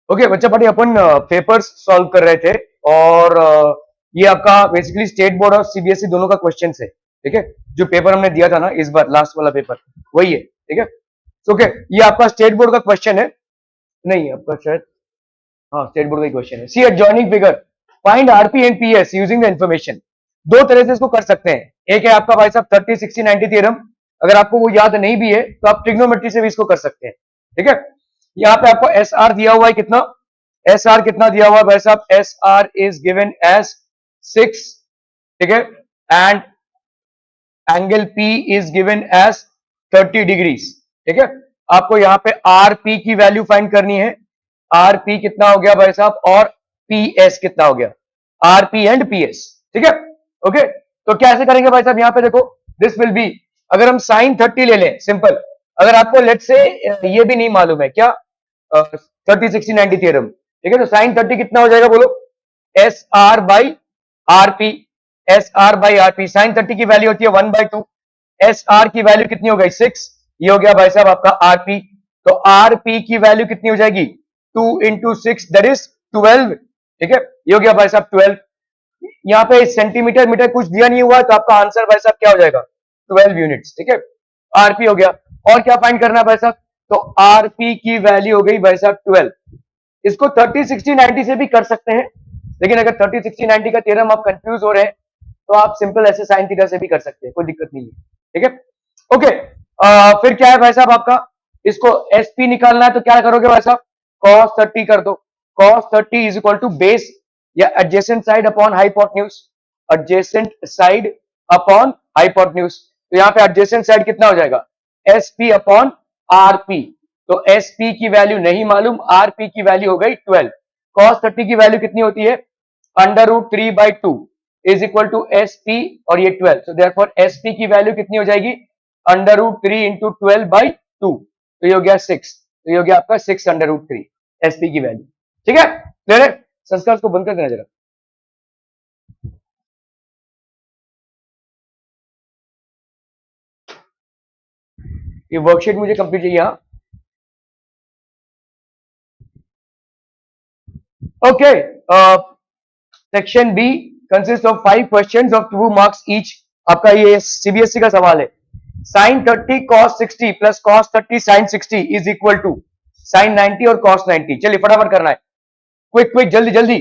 Okay बच्चा party अपन papers solve कर रहे थे और ये आपका बेसिकली स्टेट बोर्ड और सीबीएसई दोनों का क्वेश्चन है। ठीक है, जो पेपर हमने दिया था ना इस बार लास्ट वाला पेपर वही है। ठीक है, ओके ये आपका स्टेट बोर्ड का क्वेश्चन है, नहीं आपका शायद, हाँ स्टेट बोर्ड का ही क्वेश्चन है। See adjoining figure find RP and PS using the information. दो तरह से इसको कर सकते हैं। एक है आपका भाई साहब 30 60 90 थ्योरम, अगर आपको वो याद नहीं भी है तो आप ट्रिग्नोमेट्री से भी इसको कर सकते हैं। ठीक है, यहाँ पे आपको एस आर दिया हुआ है कितना, एस आर कितना दिया हुआ है भाई साहब, S R is given as 6। ठीक है, and angle P is given as 30 degrees. ठीक है, आपको यहाँ पे आर पी की वैल्यू फाइंड करनी है। आर पी कितना हो गया भाई साहब और पी एस कितना हो गया, R P and P S. ठीक है, ओके तो कैसे करेंगे भाई साहब, यहाँ पे देखो दिस विल बी, अगर हम साइन 30 ले लें सिंपल, अगर आपको लेट से ये भी नहीं मालूम है क्या 30 60 90 थ्योरम, ठीक है तो साइन 30 कितना हो जाएगा बोलो, S R by R P. S R by R P, sine 30 की वैल्यू होती है 1/2, एस आर की वैल्यू कितनी हो गई 6, ये हो गया भाई साहब आपका आर पी। तो आर पी की वैल्यू कितनी हो जाएगी 2 इंटू 6 दैट इज 12। ठीक है, ये हो गया भाई साहब 12। यहाँ पे सेंटीमीटर मीटर कुछ दिया नहीं हुआ तो आपका आंसर भाई साहब क्या हो जाएगा 12 यूनिट्स। ठीक है, आरपी हो गया। और क्या फाइंड करना है भाई साहब, तो आरपी की वैल्यू हो गई भाई साहब 12। इसको 30 60 90 से भी कर सकते हैं, लेकिन अगर 30 60 90 का थ्योरम आप कंफ्यूज हो रहे हैं तो आप सिंपल ऐसे साइन थीटा से भी कर सकते हैं, कोई दिक्कत नहीं है। ठीक है, ओके फिर क्या है भाई साहब आपका, इसको एसपी निकालना है तो क्या करोगे भाई साहब, cos 30 कर दो। cos 30 is equal to base या adjacent side upon hypotenuse, adjacent side upon hypotenuse. तो यहाँ पे एडजेसेंट साइड कितना हो जाएगा एसपी अपॉन आरपी। तो एसपी की वैल्यू नहीं मालूम, आरपी की वैल्यू हो गई 12। cos 30 की वैल्यू कितनी होती है √3/2 is equal to S P और ये 12। सो देयरफॉर एस पी की वैल्यू कितनी हो जाएगी √3 इंटू 12/2, तो ये हो गया 6, तो ये हो गया आपका 6√3 एस पी की वैल्यू। ठीक है, क्लियर है। संस्कार को बंद कर देना जरा। ये वर्कशीट मुझे कंप्लीट चाहिए। हाँ okay, section B consist of 5 questions of 2 marks each. आपका ये सीबीएसई का सवाल है। Sine 30 cos 60 plus cos 30 sine 60 is equal to sine 90 और cos 90। चलिए फटाफट करना है, क्विक क्विक जल्दी जल्दी।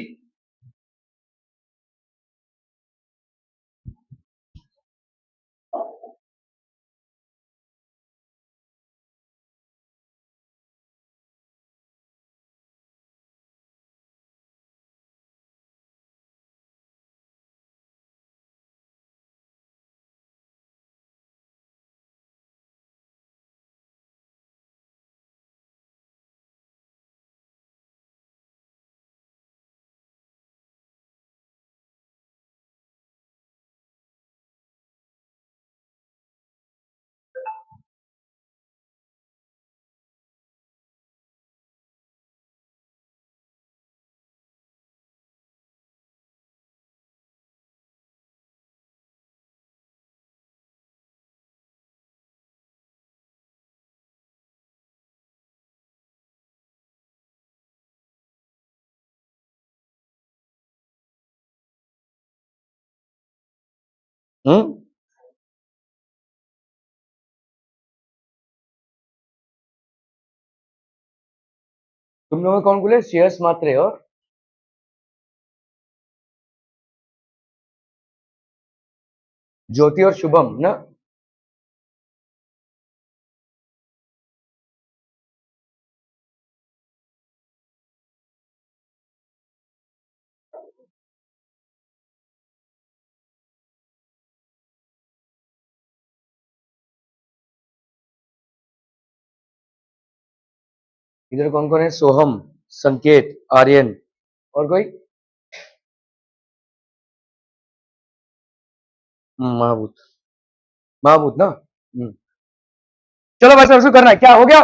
तुम लोगों कौन बोले शेयर्स मात्रे और ज्योति और शुभम ना। इधर कौन कौन है, सोहम, संकेत, आर्यन और कोई, महाभूत, महाभूत ना। चलो भाई साहब इसको करना है, क्या हो गया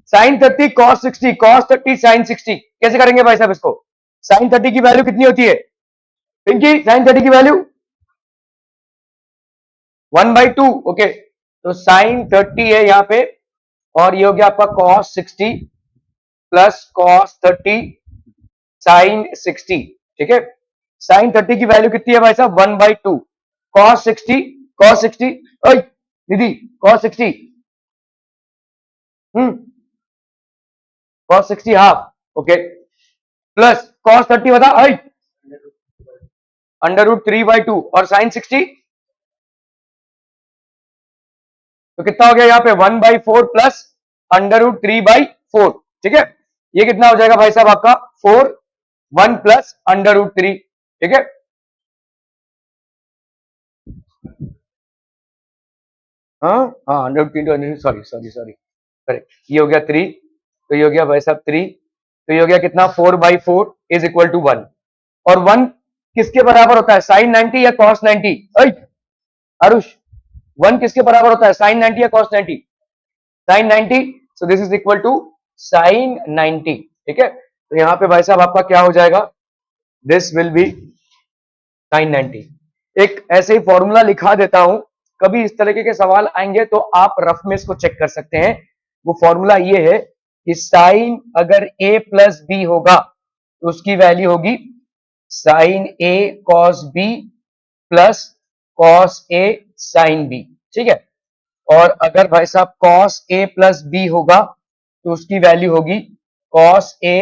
साइन 30 cos 60 cos 30 साइन 60। कैसे करेंगे भाई साहब इसको, साइन 30 की वैल्यू कितनी होती है पिंकी, साइन 30 की वैल्यू 1/2। ओके तो साइन 30 है यहाँ पे और ये हो गया आपका cos 60। Plus cos 30 sine 60। ठीक है, साइन 30 की वैल्यू कितनी है भाई साहब, 1/2। Cos 60, cos 60 Nidhi, cos 60 cos 60 half. Okay, plus cos 30 बता √3/2 और साइन 60 तो कितना हो गया यहाँ पे 1/4 प्लस √3/4। ठीक है, ये कितना हो जाएगा भाई साहब आपका 4, 1 प्लस √3। ठीक है, हाँ हाँ, 100 सॉरी सॉरी सॉरी, करेक्ट, ये हो गया 3, तो ये हो गया भाई साहब 3, तो ये हो गया कितना 4/4 इज इक्वल टू 1। और 1 किसके बराबर होता है, साइन 90 या कॉस 90? आरुष, 1 किसके बराबर होता है, साइन 90 या cos 90? Sine 90, so this is equal to sine 90। ठीक है, तो यहां पे भाई साहब आपका क्या हो जाएगा, दिस विल बी साइन 90। एक ऐसे ही फॉर्मूला लिखा देता हूं, कभी इस तरीके के सवाल आएंगे तो आप रफ में इसको चेक कर सकते हैं। वो फॉर्मूला ये है कि साइन अगर a प्लस बी होगा तो उसकी वैल्यू होगी sine a cos b plus cos a sine b। ठीक है, और अगर भाई साहब कॉस a प्लस बी होगा तो उसकी वैल्यू होगी cos a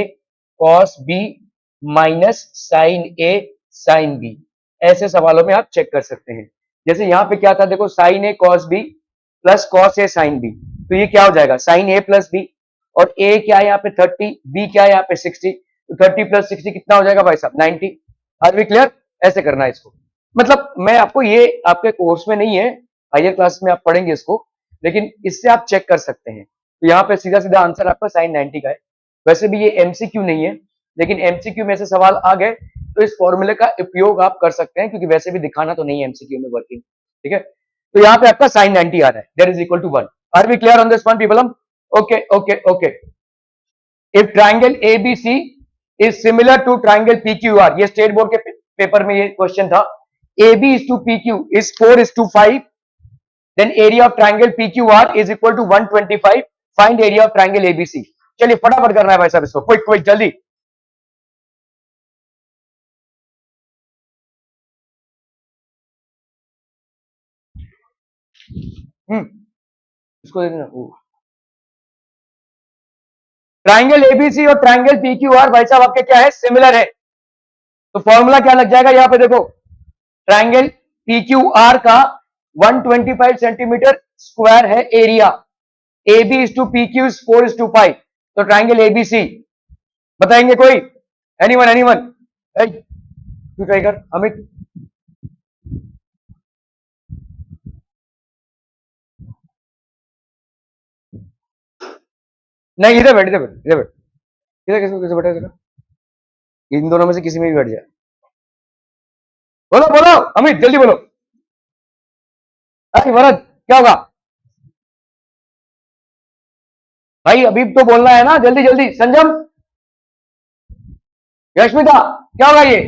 cos b minus sine a sine b। ऐसे सवालों में आप चेक कर सकते हैं। जैसे यहां पे क्या था, देखो sine a cos b plus cos a sine b, तो ये क्या हो जाएगा साइन a प्लस b, और a क्या है यहाँ पे 30, b क्या है यहाँ पे 60, तो 30 प्लस 60 कितना हो जाएगा भाई साहब 90। Are we clear? ऐसे करना है इसको, मतलब मैं आपको, ये आपके कोर्स में नहीं है, हायर क्लास में आप पढ़ेंगे इसको, लेकिन इससे आप चेक कर सकते हैं। तो यहाँ पे सीधा सीधा आंसर आपका साइन 90 का है। वैसे भी ये एमसीक्यू नहीं है, लेकिन एमसीक्यू में से सवाल आ गए तो इस फॉर्मूले का उपयोग आप कर सकते हैं, क्योंकि वैसे भी दिखाना तो नहीं है एमसीक्यू में वर्किंग। ठीक है, तो यहाँ पे आपका साइन 90 आ रहा है, that is equal to 1। Are we clear on this one people? Okay okay okay. If triangle ABC is similar to triangle PQR, ये स्टेट बोर्ड के पेपर में ये क्वेश्चन था, AB is to PQ is 4:5, then area of triangle PQR is equal to 125, find area of triangle ABC। चलिए फटाफट करना है भाई साहब इसको, क्विक क्विक जल्दी। इसको देखना, ट्राइंगल एबीसी और ट्राइंगल पीक्यूआर भाई साहब आपके क्या है, सिमिलर है। तो फॉर्मूला क्या लग जाएगा यहाँ पे देखो, ट्राइंगल पीक्यूआर का 125 सेंटीमीटर स्क्वायर है area, AB is to PQ is 4:5, तो ट्राइंगल एबीसी बताएंगे कोई, एनीवन एनीवन? तू ट्राई कर अमित। नहीं, इधर बैठ, इधर बैठ, इधर बैठ, इधर किसी किसी बैठा, इधर इन दोनों में से किसी में भी बैठ जाए। बोलो बोलो अमित, जल्दी बोलो। अरे भरत, क्या होगा भाई, अभी तो बोलना है ना, जल्दी जल्दी। संजम, यश्मिता, क्या होगा ये?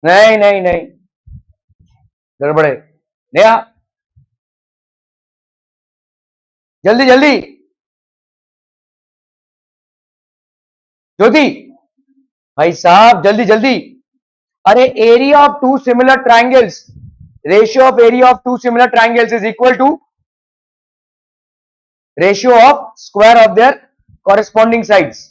नहीं नहीं नहीं, गड़बड़े। नया, जल्दी जल्दी। ज्योति, भाई साहब जल्दी जल्दी। अरे area of two similar triangles, ratio of area of two similar triangles is equal to ratio of square of their corresponding sides.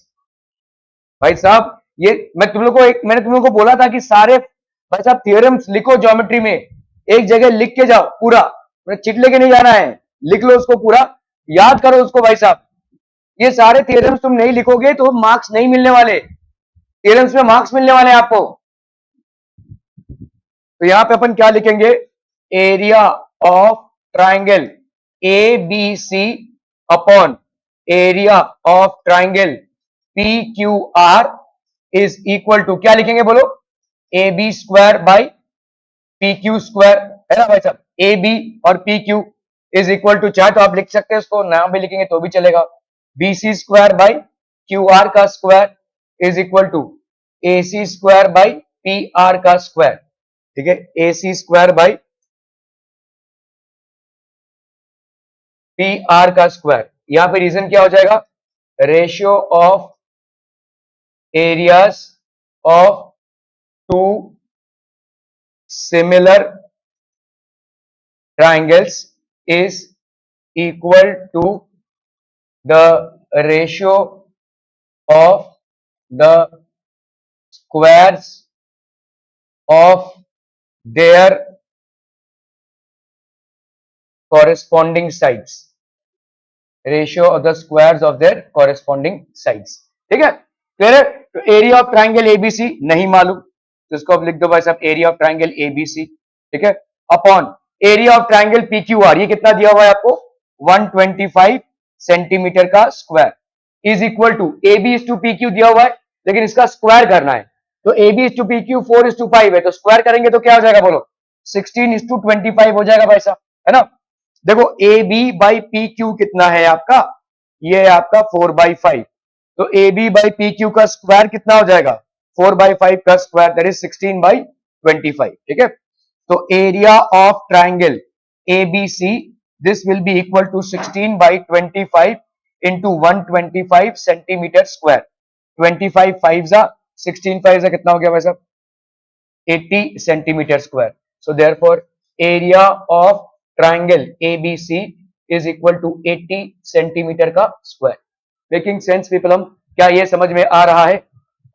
भाई साहब ये मैं तुम लोग को मैंने तुम लोग को बोला था कि सारे भाई साहब थियोरम्स लिखो ज्योमेट्री में, एक जगह लिख के जाओ पूरा, चिट लेके नहीं जाना है, लिख लो उसको पूरा, याद करो उसको भाई साहब। ये सारे थियोरम्स तुम नहीं लिखोगे तो मार्क्स नहीं मिलने वाले, थियोरम्स में मार्क्स मिलने वाले आपको। तो यहां पे अपन क्या लिखेंगे, area of triangle A B C upon area of triangle P Q R is equal to, क्या लिखेंगे बोलो, A B square by P Q square, है ना भाई साहब, ए बी और P Q is equal to, चाहे तो आप लिख सकते हैं उसको नाम भी लिखेंगे तो भी चलेगा, B C square by Q R का square is equal to A C square by P R का स्क्वायर। ठीक है, A C square by P R का स्क्वायर। यहां पे रीजन क्या हो जाएगा, ratio of areas of two similar triangles is equal to the ratio of the squares of their corresponding sides, ratio of the squares of their corresponding sides। ठीक है, clear है। तो एरिया ऑफ ट्राइंगल एबीसी नहीं मालूम तो इसको अब लिख दो भाई साहब, एरिया ऑफ ट्राइंगल एबीसी, ठीक है, upon area of triangle PQR, ये कितना दिया हुआ है आपको, 125 सेंटीमीटर का square, is equal to A B is to P Q दिया हुआ है, लेकिन इसका स्क्वायर करना है, तो A B is to P Q 4:5 है, तो स्क्वायर करेंगे तो क्या हो जाएगा बोलो, 16:25 हो जाएगा भाई साहब, है ना। देखो A B by P Q कितना है आपका, ये है आपका 4/5, तो A B by P Q का स्क्वायर कितना हो जाएगा, 4/5 का स्क्वायर, दैट इज 16/25, ठीक है। तो area of triangle ABC, this will be equal to 16/25 into 125 centimetre square, 25 5 16 5 कितना हो गया भाई साहब, 80 centimetre square. So therefore area of triangle ABC is equal to 80 centimetre का स्क्वायर। मेकिंग सेंस पीपल, हम क्या ये समझ में आ रहा है,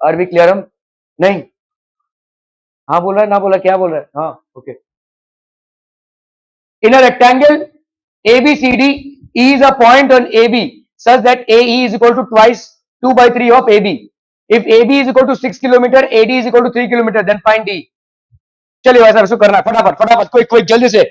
आर वी क्लियर, हम नहीं, हाँ बोल रहा है ना बोला, क्या बोल रहा है, हाँ okay. In a rectangle ABCD, E is a point on AB such that AE is equal to twice 2/3 of AB. If AB is equal to 6 kilometer, AD is equal to 3 kilometer, then find D. चलिए भाई साहब इसको करना है, फटाफट फटाफट, quick quick जल्दी से।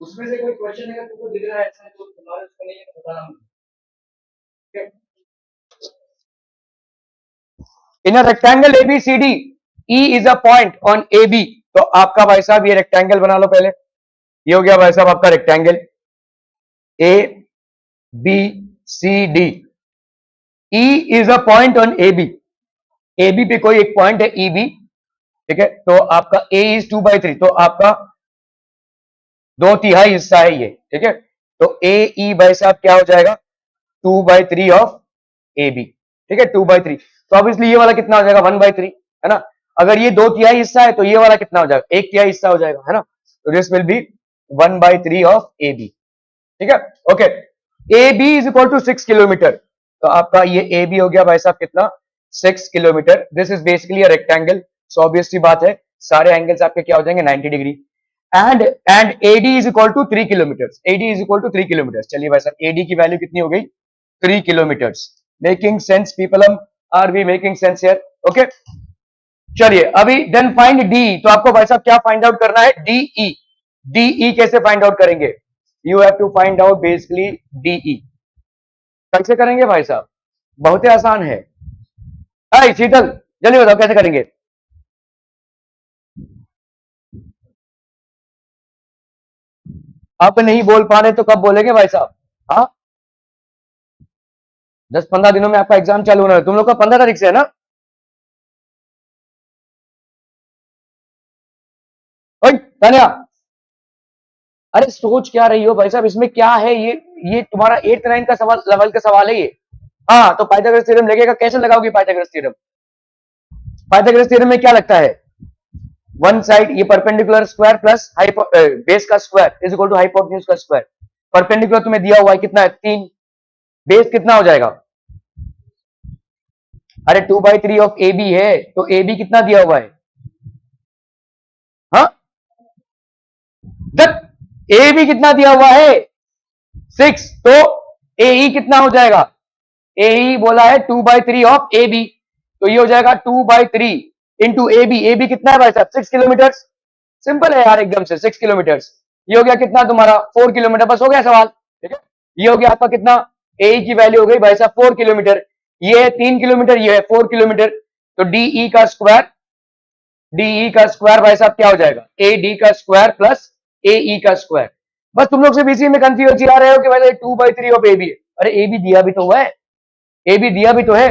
उसमें से कोई क्वेश्चन अगर तुमको दिख रहा है ऐसा तो तुम्हारे उसका नहीं है तो बताना मुझे। In a rectangle ABCD, E is a point on AB, तो आपका भाई साहब ये रेक्टेंगल बना लो पहले, ये हो गया भाई साहब आपका rectangle ABCD। E is a point on AB, AB पे कोई एक पॉइंट है EB, ठीक है, तो आपका A is 2/3, तो आपका 2/3 हिस्सा है ये, ठीक है, तो AE भाई साहब क्या हो जाएगा, 2/3 ऑफ AB, ठीक है, 2/3, तो ऑब्वियसली ये वाला कितना हो जाएगा, 1/3, है ना। अगर ये 2/3 हिस्सा है तो ये वाला कितना हो जाएगा, 1/3 हिस्सा हो जाएगा, है ना, तो this will be 1/3 of AB, ठीक है, okay. AB is equal to 6 kilometre, तो आपका ये AB हो गया भाई साहब कितना, 6 kilometre. This is basically a rectangle, so obvious सी बात है सारे एंगल्स आपके क्या हो जाएंगे, 90 degree. And AD is equal to 3 kilometre, AD is equal to 3 kilometre. चलिए भाई साहब AD की वैल्यू कितनी हो गई, 3 किलोमीटर। मेकिंग सेंस पीपल, हम are we making sense here, okay. चलिए अभी देन फाइंड डी, तो आपको भाई साहब क्या फाइंड आउट करना है, DE। DE कैसे फाइंड आउट करेंगे, you have to find out basically DE। कैसे करेंगे भाई साहब, बहुत ही आसान है। हाय शीतल जल्दी बताओ कैसे करेंगे। आप नहीं बोल पा रहे तो कब बोलेंगे भाई साहब, हाँ 10-15 दिनों में आपका एग्जाम चालू होना है, तुम लोग का 15 तारीख से है ना। ओए तानिया, अरे सोच क्या रही हो भाई साहब, इसमें क्या है, ये तुम्हारा 8th 9th का सवाल, लेवल का सवाल है ये। हाँ तो पाइथागोरस थ्योरम लगेगा, कैसे लगाओगे पाइथागोरस थ्योरम, पाइथागोरस थ्योरम में क्या लगता है, वन साइड ये परपेंडिकुलर स्क्वायर प्लस बेस का square is equal to hypotenuse का स्क्वायर। परपेंडिकुलर तुम्हें दिया हुआ है कितना है, 3, बेस कितना हो जाएगा, अरे 2/3 ऑफ AB है, तो AB कितना दिया हुआ है, हाँ ए भी कितना दिया हुआ है 6, तो ए ई कितना हो जाएगा, ए ई बोला है 2/3 ऑफ ए बी, तो ये हो जाएगा 2/3 इंटू ए बी कितना है भाई साहब 6 किलोमीटर। सिंपल है यार एकदम से 6 किलोमीटर। ये हो गया कितना तुम्हारा 4 किलोमीटर, बस हो गया सवाल, ठीक है। ये हो गया आपका कितना, ए की वैल्यू हो गई भाई साहब 4 किलोमीटर, ये है 3 किलोमीटर, ये है 4 किलोमीटर, तो डीई का स्क्वायर, डीई का स्क्वायर भाई साहब क्या हो जाएगा, ए डी का स्क्वायर प्लस ए ई का स्क्वायर। बस तुम लोग सिर्फ इसी में कंफ्यूज आ रहे हो कि भाई 2/3 ऑफ ए बी है, अरे ए बी दिया भी तो हुआ है, ए बी दिया भी तो है।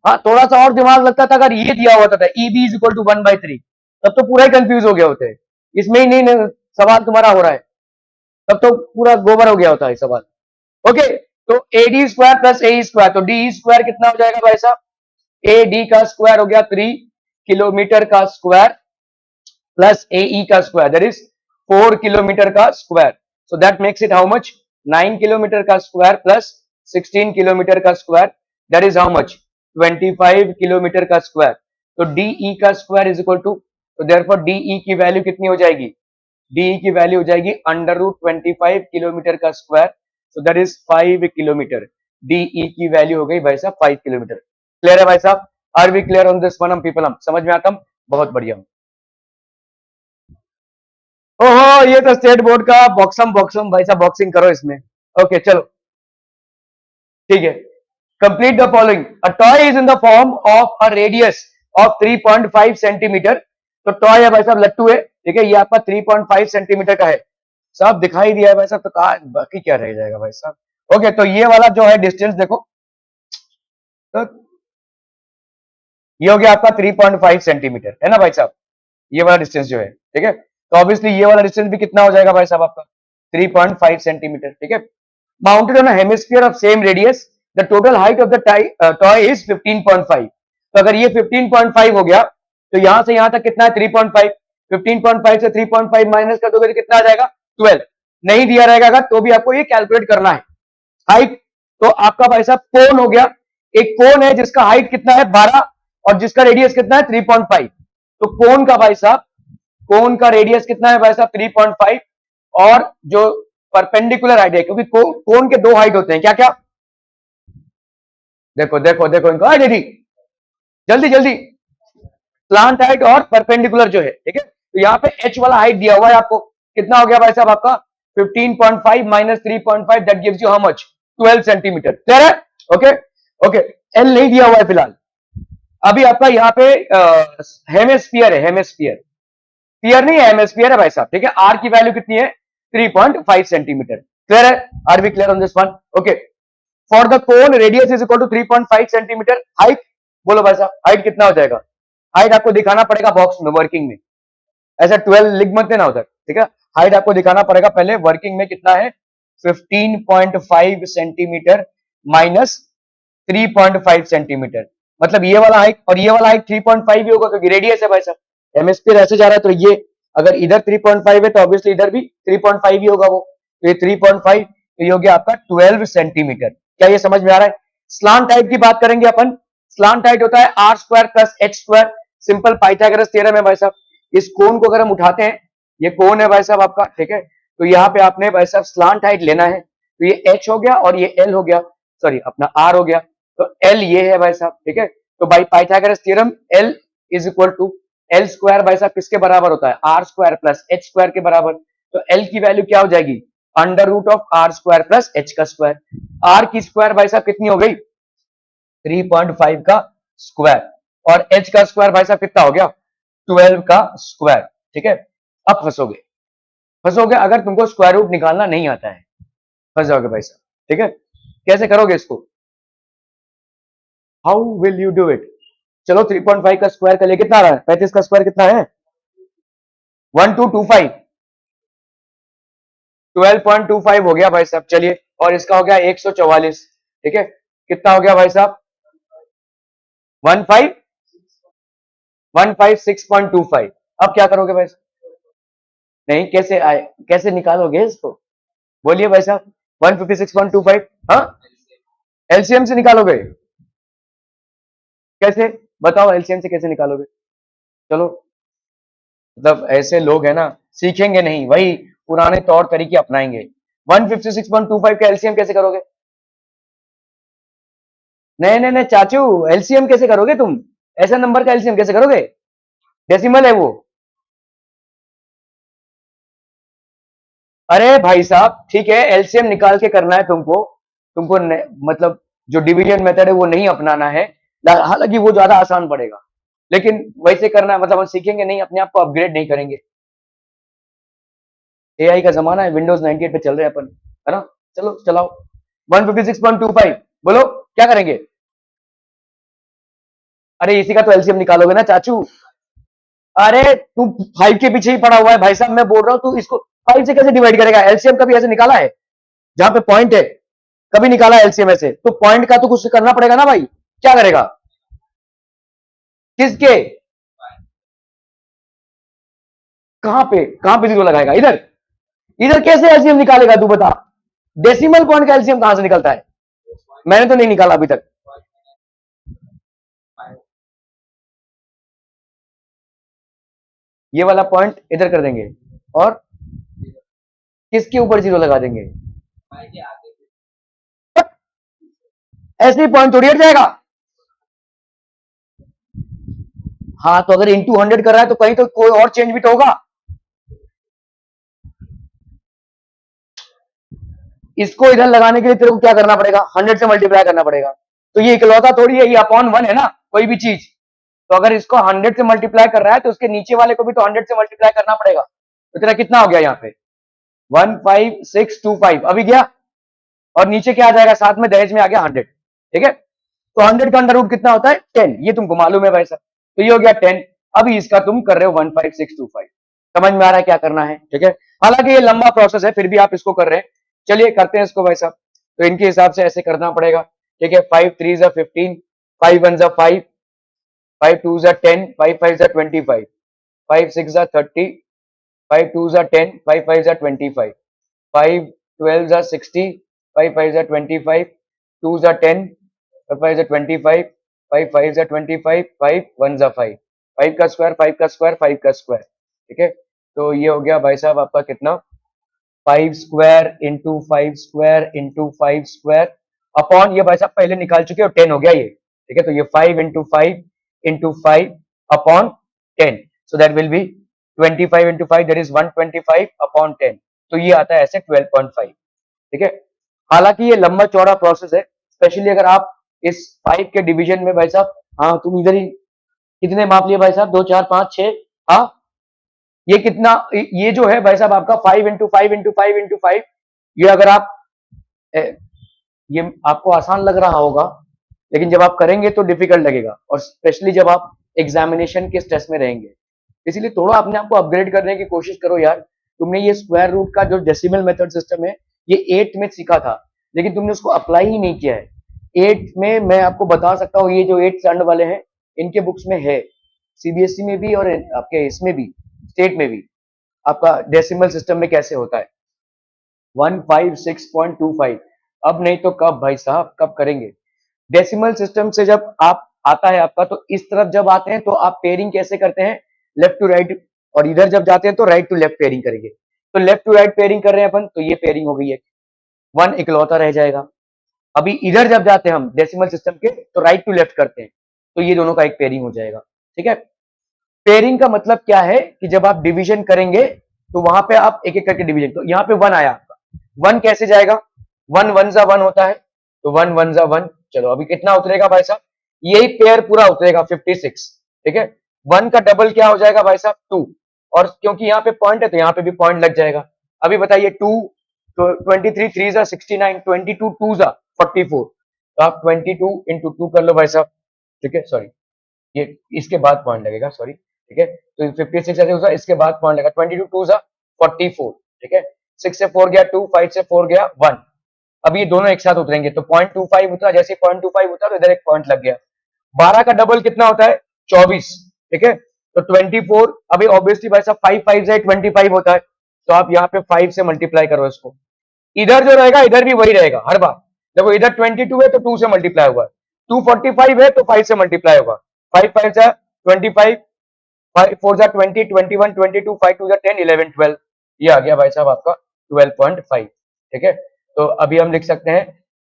हाँ थोड़ा सा और दिमाग लगता था अगर ये दिया होता था E B is equal to 1/3, तब तो पूरा ही कंफ्यूज हो गया होते, इसमें ही नहीं सवाल तुम्हारा हो रहा है, तब तो पूरा गोबर हो गया होता है सवाल। ओके, तो A D square plus A square, तो डी स्क्वायर कितना हो जाएगा भाई साहब, ए डी का स्क्वायर हो गया 3 किलोमीटर का स्क्वायर प्लस ए ई का स्क्वायर, दैट इज 4 किलोमीटर का square, so that makes it how much 9 kilometre का स्क्वायर प्लस 16 किलोमीटर का square, that is how much 25 kilometre का स्क्वायर। तो डीई का स्क्वायर इज इक्वल टू, तो देयरफॉर डीई की value कितनी हो जाएगी, डीई की वैल्यू हो जाएगी √25 किलोमीटर का square, so that is 5 kilometre. DE की वैल्यू हो गई भाई साहब 5 किलोमीटर। क्लियर है भाई साहब, are we clear on this one, हम पीपल, हम समझ में आता हम, बहुत बढ़िया। ओहो ये तो स्टेट बोर्ड का बॉक्सम, बॉक्सम भाई साहब बॉक्सिंग करो इसमें। ओके चलो ठीक है, complete the following, a toy is in the form of a radius of 3.5 centimetre, तो टॉय है भाई साहब लट्टू है, ठीक है, ये आपका 3.5 सेंटीमीटर का है, साहब दिखाई दिया है भाई साहब, तो कहा बाकी क्या रह जाएगा भाई साहब। ओके तो ये वाला जो है डिस्टेंस देखो, तो ये हो गया आपका 3.5 सेंटीमीटर है ना भाई साहब, ये वाला डिस्टेंस जो है, ठीक है, तो ऑब्वियसली ये वाला डिस्टेंस भी कितना हो जाएगा भाई साहब आपका 3.5 सेंटीमीटर, ठीक है। Mounted on a hemisphere of same radius, the total height of the toy is 15.5, तो अगर ये 15.5 हो गया, तो यहां से यहां तक कितना है 3.5, 15.5 से 3.5 माइनस कर दोगे तो कितना आ जाएगा 12, नहीं दिया रहेगा अगर तो भी आपको ये कैलकुलेट करना है। हाइट, तो आपका भाई साहब कोन हो गया, एक कोन है जिसका हाइट कितना है 12 और जिसका रेडियस कितना है 3.5, तो कोन का भाई साहब, कोन का रेडियस कितना है भाई साहब 3.5, और जो परपेंडिकुलर हाइट है, क्योंकि कोन के दो हाइट होते हैं, क्या क्या, देखो देखो देखो इनको, दीदी जल्दी जल्दी, स्लांट हाइट और परपेंडिकुलर जो है, ठीक है, तो यहाँ पे एच वाला हाइट दिया हुआ है आपको, कितना हो गया भाई साहब आपका 15.5 minus 3.5, that gives you how much 12 centimetre. Clear है, ओके ओके, एल नहीं दिया हुआ है फिलहाल, अभी आपका यहाँ पे हेमेस्फीयर है, हेमेस्फीयर, स्फीयर नहीं है हेमेस्फीयर है भाई साहब, ठीक है, आर की वैल्यू कितनी है 3.5 सेंटीमीटर। क्लियर है, are we clear on this one, okay. For the cone radius is equal to 3.5 centimetre, height बोलो भाई साहब, हाइट कितना हो जाएगा, हाइट आपको दिखाना पड़ेगा बॉक्स में वर्किंग में, ऐसा 12 लिख मत देना उधर, ठीक है, हाइट आपको दिखाना पड़ेगा पहले वर्किंग में कितना है 15.5 सेंटीमीटर माइनस 3.5 सेंटीमीटर, मतलब ये वाला हाइट और ये वाला हाइट 3.5 ही होगा क्योंकि रेडियस है भाई साहब, हेमिस्फीयर ऐसे जा रहा है, तो ये अगर इधर 3.5 है तो ऑब्वियसली इधर भी 3.5 ही होगा वो, तो ये 3.5, तो ये हो गया आपका 12 सेंटीमीटर। क्या ये समझ में आ रहा है। स्लांट हाइट की बात करेंगे अपन, स्लांट हाइट होता है R square plus H square, simple Pythagoras theorem है भाई साहब। इस कोण को अगर हम उठाते हैं, ये कोण है भाई साहब आपका, ठीक है, तो यहाँ पे आपने भाई साहब स्लांट हाइट लेना है, तो ये एच हो गया और ये एल हो गया, सॉरी अपना आर हो गया, तो एल ये है भाई साहब, ठीक है, तो by Pythagoras theorem L is equal to L square भाई साहब किसके बराबर होता है R square plus H square के बराबर, तो एल की वैल्यू क्या हो जाएगी under root of R square plus H का स्क्वायर, आर की स्क्वायर भाई साहब कितनी हो गई 3.5 का स्क्वायर, और एच का स्क्वायर भाई साहब कितना हो गया 12 का स्क्वायर, ठीक है। अब फंसोगे, फंसोगे अगर तुमको स्क्वायर रूट निकालना नहीं आता है, फंस जाओगे भाई साहब, ठीक है। कैसे करोगे इसको, how will you do it, चलो 3.5 का स्क्वायर कर ले, कितना आ रहा है 35 का स्क्वायर कितना है 1225, 12.25 हो गया भाई साहब, चलिए, और इसका हो गया 144, ठीक है, कितना हो गया भाई साहब 15 156.25, अब क्या करोगे भाई साहब, नहीं कैसे आए, कैसे निकालोगे इसको, बोलिए भाई साहब 156.25, हाँ एलसीएम से निकालोगे, कैसे बताओ एलसीएम से कैसे निकालोगे, चलो, मतलब ऐसे लोग है ना सीखेंगे नहीं, वही पुराने तौर तरीके अपनाएंगे। 156.25 का एलसीएम कैसे करोगे? नहीं नहीं नहीं चाचू, एलसीएम कैसे करोगे तुम? ऐसा नंबर का एलसीएम कैसे करोगे? डेसिमल है वो। अरे भाई साहब ठीक है, एलसीएम निकाल के करना है तुमको। तुमको मतलब जो डिवीजन मेथड है वो नहीं अपनाना है। हालांकि वो ज्यादा आसान पड़ेगा, लेकिन वैसे करना है, मतलब हम सीखेंगे नहीं, अपने आप को अपग्रेड नहीं करेंगे। एआई का जमाना है, विंडोज 98 पे चल रहे हैं अपन, है ना? चलो चलाओ। 156.25 बोलो क्या करेंगे? अरे इसी का तो एलसीएम निकालोगे ना चाचू। अरे तू 5 के पीछे ही पड़ा हुआ है भाई साहब, मैं बोल रहा हूं तू इसको 5 से कैसे डिवाइड करेगा? एलसीएम कभी ऐसे निकाला है जहां पे पॉइंट है? कभी निकाला है एलसीएम ऐसे? तो पॉइंट का तो कुछ करना पड़ेगा ना भाई। क्या करेगा? किसके? कहां पे जीरो लगाएगा? इधर? इधर कैसे एलसीएम निकालेगा तू बता? डेसिमल पॉइंट का एलसीएम कहां से निकलता है? मैंने तो नहीं निकाला अभी तक। ये वाला पॉइंट इधर कर देंगे और किसके ऊपर जीरो लगा देंगे? ऐसे ही पॉइंट थोड़ी हट जाएगा। हाँ तो अगर इंटू 100 कर रहा है तो कहीं तो कोई और चेंज भी तो होगा। इसको इधर लगाने के लिए तेरे को क्या करना पड़ेगा? 100 से मल्टीप्लाई करना पड़ेगा। तो ये इकलौता थोड़ी है, ये अपॉन 1 है ना कोई भी चीज। तो अगर इसको 100 से मल्टीप्लाई कर रहा है तो उसके नीचे वाले को भी तो 100 से मल्टीप्लाई करना पड़ेगा। तो तेरा कितना हो गया यहाँ पे? 15625 अभी गया, और नीचे क्या आ जाएगा साथ में? दहेज में आ गया 100। ठीक है, तो 100 का अंडर रूट कितना होता है? 10। ये तुमको मालूम है भाई साहब, तो ये हो गया 10। अभी इसका तुम कर रहे हो 15625। समझ में आ रहा है क्या करना है? ठीक है, हालांकि ये लंबा प्रोसेस है, फिर भी आप इसको कर रहे हैं। चलिए करते हैं इसको भाई साहब। तो इनके हिसाब से ऐसे करना पड़ेगा। ठीक है, 5 3 जा 15, 5 1 जा 5, 5 2 जा 10, 5 5 जा 25, 5 6 जा 30, 5 2 जा 10, 5 5 जा 25, 5 12 जा 60, 5 5 जा 25, 2 जा 10, 5 5 जा 25, 5 5 जा 25, 5 1 जा 5, 5 का स्क्वायर 5 का स्क्वायर 5 का स्क्वायर। ठीक है, तो ये हो गया भाई साहब आपका कितना? 5 square into 5 square into 5 square upon, ये भाई साहब पहले निकाल चुके हो, 10 हो गया ये। ठीक है, तो ये 5 into 5 into 5 upon 10, so that will B 25 into 5, that is 125 upon 10। तो ये आता है ऐसे 12.5। ठीक है, हालांकि ये लंबा चौड़ा प्रोसेस है, स्पेशली अगर आप इस 5 के डिवीजन में भाई साहब, हाँ तुम इधर ही कितने माप लिए भाई साहब? 2 4 5 6, हाँ ये कितना? ये जो है भाई साहब आपका 5 इंटू 5 इंटू 5 इंटू 5, ये अगर आप ये आपको आसान लग रहा होगा, लेकिन जब आप करेंगे तो डिफिकल्ट लगेगा, और स्पेशली जब आप एग्जामिनेशन के स्ट्रेस में रहेंगे। इसीलिए थोड़ा अपने आप को अपग्रेड करने की कोशिश करो यार। तुमने ये स्क्वायर रूट का जो डेसिमल मेथड सिस्टम है, ये 8th में सीखा था, लेकिन तुमने उसको अप्लाई ही नहीं किया है। 8th में मैं आपको बता सकता हूँ, ये जो 8th स्टैंडर्ड वाले हैं इनके बुक्स में है, सीबीएसई में भी और आपके इसमें भी, स्टेट में भी, आपका डेसिमल सिस्टम में कैसे होता है। 156.25। अब नहीं तो कब भाई साहब, कब करेंगे? डेसिमल सिस्टम से जब आप आता है आपका, तो इस तरफ जब आते हैं तो आप पेयरिंग कैसे करते हैं? लेफ्ट टू राइट, और इधर जब जाते हैं तो राइट टू लेफ्ट पेयरिंग करेंगे। तो लेफ्ट टू राइट पेयरिंग कर रहे हैं अपन, तो ये पेयरिंग हो गई है, 1 इकलौता रह जाएगा। अभी इधर जब जाते हैं हम डेसिमल सिस्टम के, तो राइट टू लेफ्ट करते हैं, तो ये दोनों का एक पेयरिंग हो जाएगा। ठीक है, पेयरिंग का मतलब क्या है कि जब आप डिवीजन करेंगे तो वहां पे आप एक एक करके डिवीजन, तो यहाँ पे 1 आया आपका, 1 कैसे जाएगा? 1 1 जा 1 होता है, तो 1 1 जा 1। चलो अभी कितना उतरेगा भाई साहब? यही पेयर पूरा उतरेगा 56। ठीक है, 1 का डबल क्या हो जाएगा भाई साहब? 2, और क्योंकि यहाँ पे पॉइंट है तो यहाँ पे भी पॉइंट लग जाएगा। अभी बताइए 2 तो 23 3 जा 69, 22 2 जा 44, तो आप 22 इंटू 2 कर लो भाई साहब। ठीक है, सॉरी ये इसके बाद पॉइंट लगेगा, सॉरी। ठीक है, तो 56 ऐसे हुआ, इसके बाद पॉइंट लगा, 22 2 जा 44। ठीक है, 6 से 4 गया 2, 5 से 4 गया 1। अब ये दोनों एक साथ उतरेंगे, तो 0.25 उतरा, जैसे 0.25 उतरा तो इधर एक पॉइंट लग गया। 12 का डबल कितना होता है? 24। ठीक है, तो 24, अभी ऑब्वियसली भाई साहब 5 5 से 25 होता है, तो आप यहाँ पे 5 से मल्टीप्लाई करो इसको। इधर जो रहेगा इधर भी वही रहेगा हर बार। देखो इधर 22 है तो 2 से मल्टीप्लाई होगा, 245 है तो 5 से मल्टीप्लाई होगा, 5 5 जा 25, 5 4 जा 20, 21 22, 5 2 जा 10 11 12। ये आ गया भाई साहब आपका 12.5। ठीक है, तो अभी हम लिख सकते हैं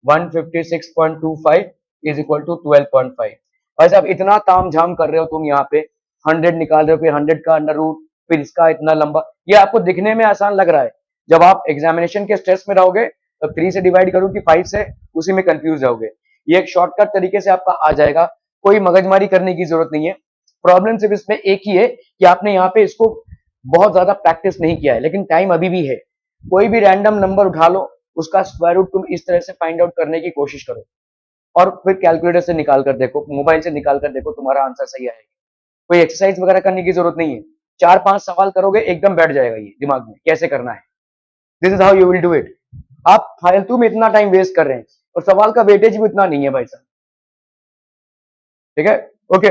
156.25 इज इक्वल टू 12.5। भाई साहब इतना ताम झाम कर रहे हो तुम यहाँ पे, 100 निकाल रहे हो, फिर 100 का अंडर रूट, फिर इसका इतना लंबा। ये आपको दिखने में आसान लग रहा है, जब आप एग्जामिनेशन के स्ट्रेस में रहोगे तो 3 से डिवाइड करूँ कि 5 से, उसी में कंफ्यूज रहोगे। ये एक शॉर्टकट तरीके से आपका आ जाएगा, कोई मगजमारी करने की जरूरत नहीं है। प्रॉब्लम सिर्फ इसमें एक ही है कि आपने यहाँ पे इसको बहुत ज्यादा प्रैक्टिस नहीं किया है, लेकिन टाइम अभी भी है। कोई भी रैंडम नंबर उठा लो, उसका स्क्वायर रूट तुम इस तरह से फाइंड आउट करने की कोशिश करो, और फिर कैलकुलेटर से निकाल कर देखो, मोबाइल से निकाल कर देखो, तुम्हारा आंसर सही आएगा। कोई एक्सरसाइज वगैरह करने की जरूरत नहीं है, 4-5 सवाल करोगे एकदम बैठ जाएगा ये दिमाग में कैसे करना है। This is how you will do it. आप फालतू में इतना टाइम वेस्ट कर रहे हैं, और सवाल का वेटेज भी उतना नहीं है भाई साहब। ठीक है, ओके।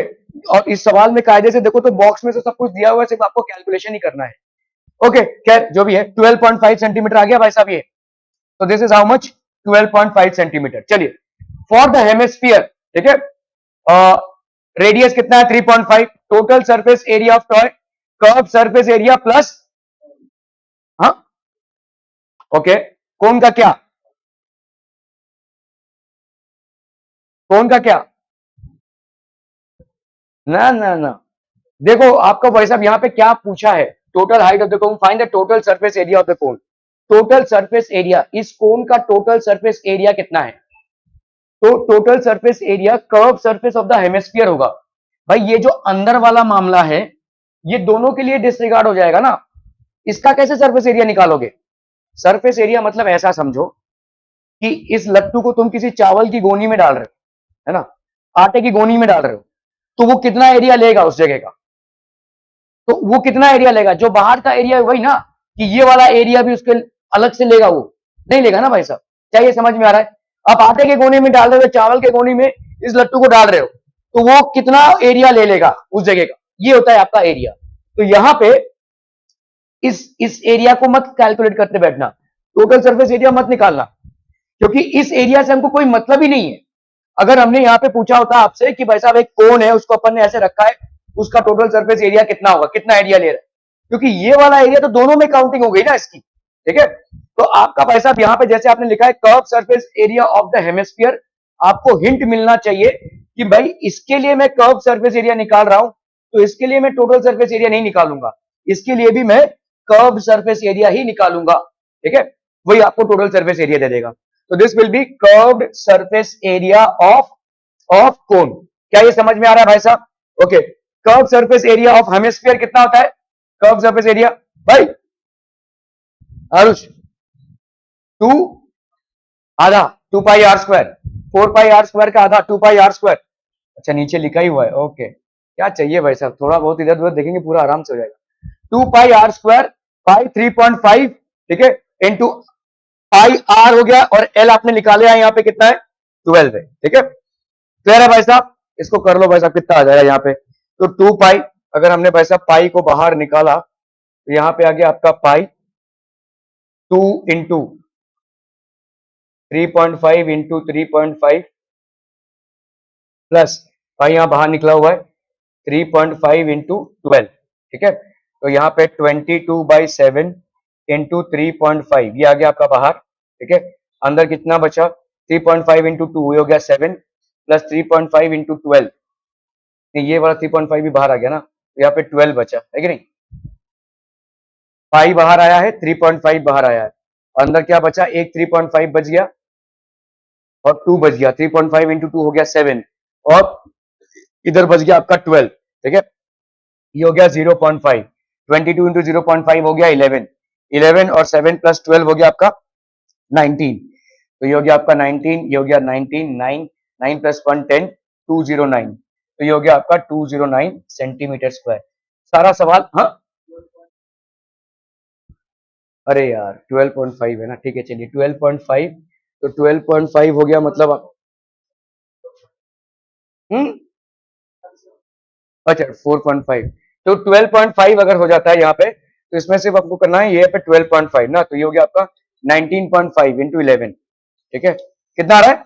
और इस सवाल में कायदे से देखो तो बॉक्स में से सब कुछ दिया हुआ है, सिर्फ आपको कैलकुलेशन ही करना है। ओके, खैर जो भी है, 12.5 सेंटीमीटर आ गया भाई साहब ये। तो this is how much, 12.5 centimetre. चलिए, फॉर द हेमिस्फीयर, ठीक है, रेडियस कितना है 3.5, total surface area of toy, curve surface area plus, हाँ ओके, कोन का क्या, कोन का क्या, ना ना ना, देखो आपका भाई साहब यहाँ पे क्या पूछा है, total height of the cone, find the total surface area of the cone. Total surface area, इस कोन का टोटल सरफेस एरिया कितना है, तो total surface area curve surface of the hemisphere होगा। भाई ये जो अंदर वाला मामला है, ये दोनों के लिए डिसरिगार्ड हो जाएगा ना, इसका कैसे सरफेस एरिया निकालोगे। सरफेस एरिया मतलब ऐसा समझो कि इस लट्टू को तुम किसी चावल की गोनी में डाल रहे हो, है ना, आटे की गोनी में डाल रहे हो, तो वो कितना एरिया लेगा उस जगह का, तो वो कितना एरिया लेगा, जो बाहर का एरिया है वही ना, कि ये वाला एरिया भी उसके अलग से लेगा, वो नहीं लेगा ना भाई साहब। क्या ये समझ में आ रहा है। आप आटे के गोनी में डाल रहे हो, चावल के गोनी में इस लट्टू को डाल रहे हो, तो वो कितना एरिया ले लेगा उस जगह का, ये होता है आपका एरिया। तो यहां पे इस एरिया को मत कैलकुलेट करते बैठना, टोटल सरफेस एरिया मत निकालना, क्योंकि इस एरिया से हमको कोई मतलब ही नहीं है। अगर हमने यहाँ पे पूछा होता आपसे कि भाई साहब एक कोन है, उसको अपन ने ऐसे रखा है, उसका टोटल सरफेस एरिया कितना होगा, कितना एरिया ले रहा है, क्योंकि ये वाला एरिया तो दोनों में काउंटिंग हो गई ना इसकी। ठीक है, तो आपका भाई साहब यहाँ पे जैसे आपने लिखा है curve surface area of the hemisphere, आपको हिंट मिलना चाहिए कि भाई इसके लिए मैं कर्व सरफेस एरिया निकाल रहा हूं, तो इसके लिए मैं टोटल सरफेस एरिया नहीं निकालूंगा, इसके लिए भी मैं कर्व सरफेस एरिया ही निकालूंगा। ठीक है, वही आपको टोटल सरफेस एरिया दे देगा। तो this will B curved surface area of cone. क्या ये समझ में आ रहा है भाई साहब। Okay, curve surface area of hemisphere कितना होता है, कर्व सरफेस एरिया भाई आरुष, टू आधा 2 पाई r स्क्वायर, 4 पाई r स्क्वायर का आधा 2 पाई r स्क्वायर। अच्छा नीचे लिखा ही हुआ है, ओके, क्या चाहिए भाई साहब, थोड़ा बहुत इधर उधर देखेंगे पूरा आराम से हो जाएगा। 2 पाई r स्क्वायर बाई 3.5, ठीक है, इंटू पाई आर हो गया, और एल आपने निकाले है यहाँ पे कितना है 12 है। ठीक है, क्लियर है भाई साहब, इसको कर लो भाई साहब, कितना आ जाएगा यहाँ पे, तो 2 पाई, अगर हमने भाई साहब पाई को बाहर निकाला तो यहाँ पे आ गया आपका पाई 2 इंटू 3.5 इंटू 3.5 प्लस पाई यहाँ बाहर निकला हुआ है 3.5 इंटू 12। ठीक है, तो यहाँ पे 22/7 इंटू 3.5, ये आ गया आपका बाहर। ठीक है, अंदर कितना बचा 3.5 इंटू 2, हो गया 7 प्लस 3.5 इंटू 12, ये वाला 3.5 भी बाहर आ गया ना, तो यहाँ पे 12 बचा है कि नहीं, पाई बाहर आया है, 3.5 बाहर आया है, अंदर क्या बचा, एक 3.5 बच गया और 2 बच गया, 3.5 इंटू 2 हो गया 7, और इधर बच गया आपका 12। ठीक है, ये हो गया 0.5, 22 इंटू 0.5 हो गया 11, 11 और 7 प्लस 12 हो गया आपका 19, तो ये हो गया आपका 19, ये हो गया 19, 9 9 प्लस 1 10, 209, तो ये हो गया आपका 209 सेंटीमीटर स्क्वायर। सारा सवाल, हाँ अरे यार 12.5 है ना, ठीक है चलिए 12.5, तो 12.5 हो गया मतलब हम्म अच्छा 4.5, तो 12.5 अगर हो जाता है यहाँ पे, तो इसमें सिर्फ आपको करना है ये पे 12.5 ना, तो ये हो गया आपका 19.5 इंटू 11। ठीक है, कितना आ रहा है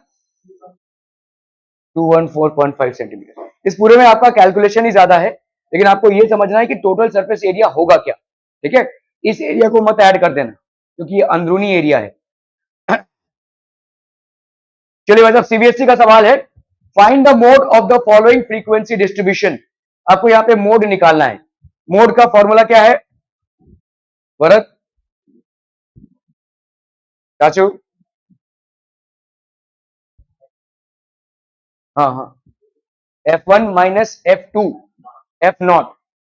214.5 सेंटीमीटर। इस पूरे में आपका कैलकुलेशन ही ज्यादा है, लेकिन आपको ये समझना है कि टोटल सरफेस एरिया होगा क्या। ठीक है, इस एरिया को मत ऐड कर देना क्योंकि ये अंदरूनी एरिया है। चलिए भाई साहब, सीबीएसई का सवाल है, find the mode of the following frequency distribution. आपको यहाँ पे मोड निकालना है। मोड का फॉर्मूला क्या है भरत, चाचू? हाँ हाँ, F1 minus F2 F0,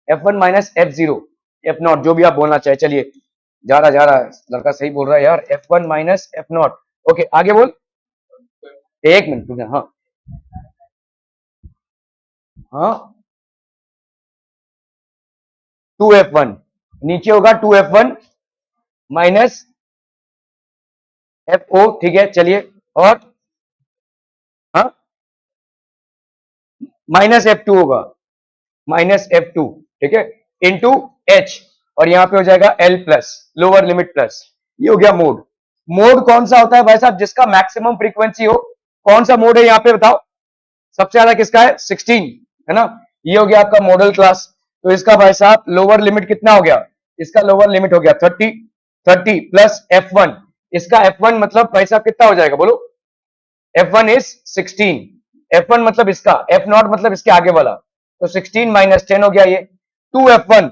F1 minus F0 F0, जो भी आप बोलना चाहे। चलिए, जा रहा है लड़का, सही बोल रहा है यार, F1 माइनस F0। ओके, आगे बोल। एक मिनट तुझे, हाँ हाँ, 2F1 नीचे होगा, 2F1 माइनस FO, ठीक है। चलिए, और हाँ, माइनस F2 होगा, माइनस F2, ठीक है, इंटू H, और यहां पे हो जाएगा L plus, lower limit plus. ये हो गया मोड। मोड कौन सा होता है भाई साहब? जिसका मैक्सिमम फ्रीक्वेंसी हो। कौन सा मोड है यहाँ पे बताओ? सबसे ज्यादा किसका है? 16, है ना। ये हो गया आपका मॉडल क्लास। तो इसका भाई साहब लोअर लिमिट कितना हो गया? इसका लोअर लिमिट हो गया 30, 30 प्लस F1। इसका F1 मतलब भाई साहब कितना हो जाएगा बोलो? F1 is 16। F1 मतलब इसका, F0 मतलब इसके आगे वाला, तो 16 माइनस 10 हो गया ये। 2F1,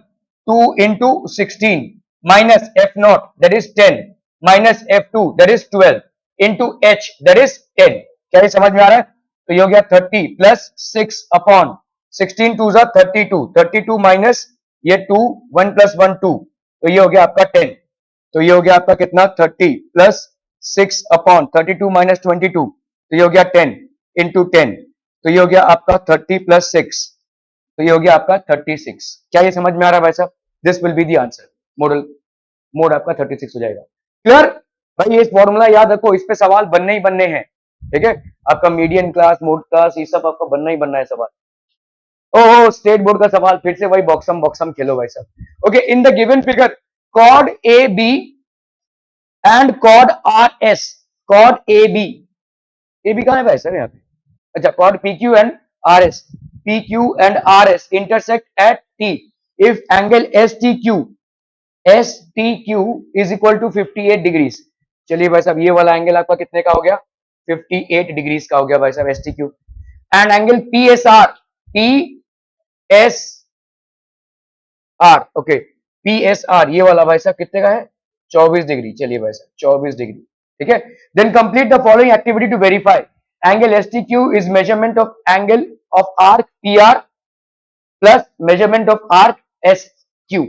2 into 16 minus F0 that is 10 minus F2 that is 12 into H that is 10। क्या ये समझ में आ रहा है? तो ये हो गया 30 प्लस 6 अपॉन 16 टू जा 32, 32 माइनस ये 2, 1 प्लस 1 2, तो ये हो गया आपका 10। तो ये हो गया आपका कितना? 30 प्लस 6 अपॉन 32 माइनस 22, तो ये हो गया 10 इंटू 10, तो ये हो गया आपका 30 प्लस 6, तो ये हो गया आपका 36। क्या ये समझ में आ रहा है भाई साहब? This will be the answer. Model mode आपका 36 हो जाएगा। क्लियर भाई? ये फॉर्मूला याद रखो, इस पे सवाल बनने ही बनने हैं, ठीक है। आपका मीडियन क्लास, मोड क्लास, ये सब आपका बनना ही बनना है सवाल। ओहो, स्टेट बोर्ड का सवाल, फिर से वही बॉक्सम बॉक्सम खेलो भाई साहब। Okay, in the given figure code A B and code R S, code A B कहां है भाई सर यहाँ पे? अच्छा, code P Q and R S, P Q and R S intersect at T if angle S T Q is equal to 58 degrees. चलिए भाई साहब, ये वाला एंगल आपका कितने का हो गया? 58 डिग्रीज का हो गया भाई साहब, S T Q. And angle P S are, P S are, okay, P S are ये वाला भाई साहब कितने का है? 24 डिग्री। चलिए भाई साहब 24 डिग्री, ठीक है। Then complete the following activity to verify angle S T Q is measurement of angle of arc P R plus measurement of arc S Q.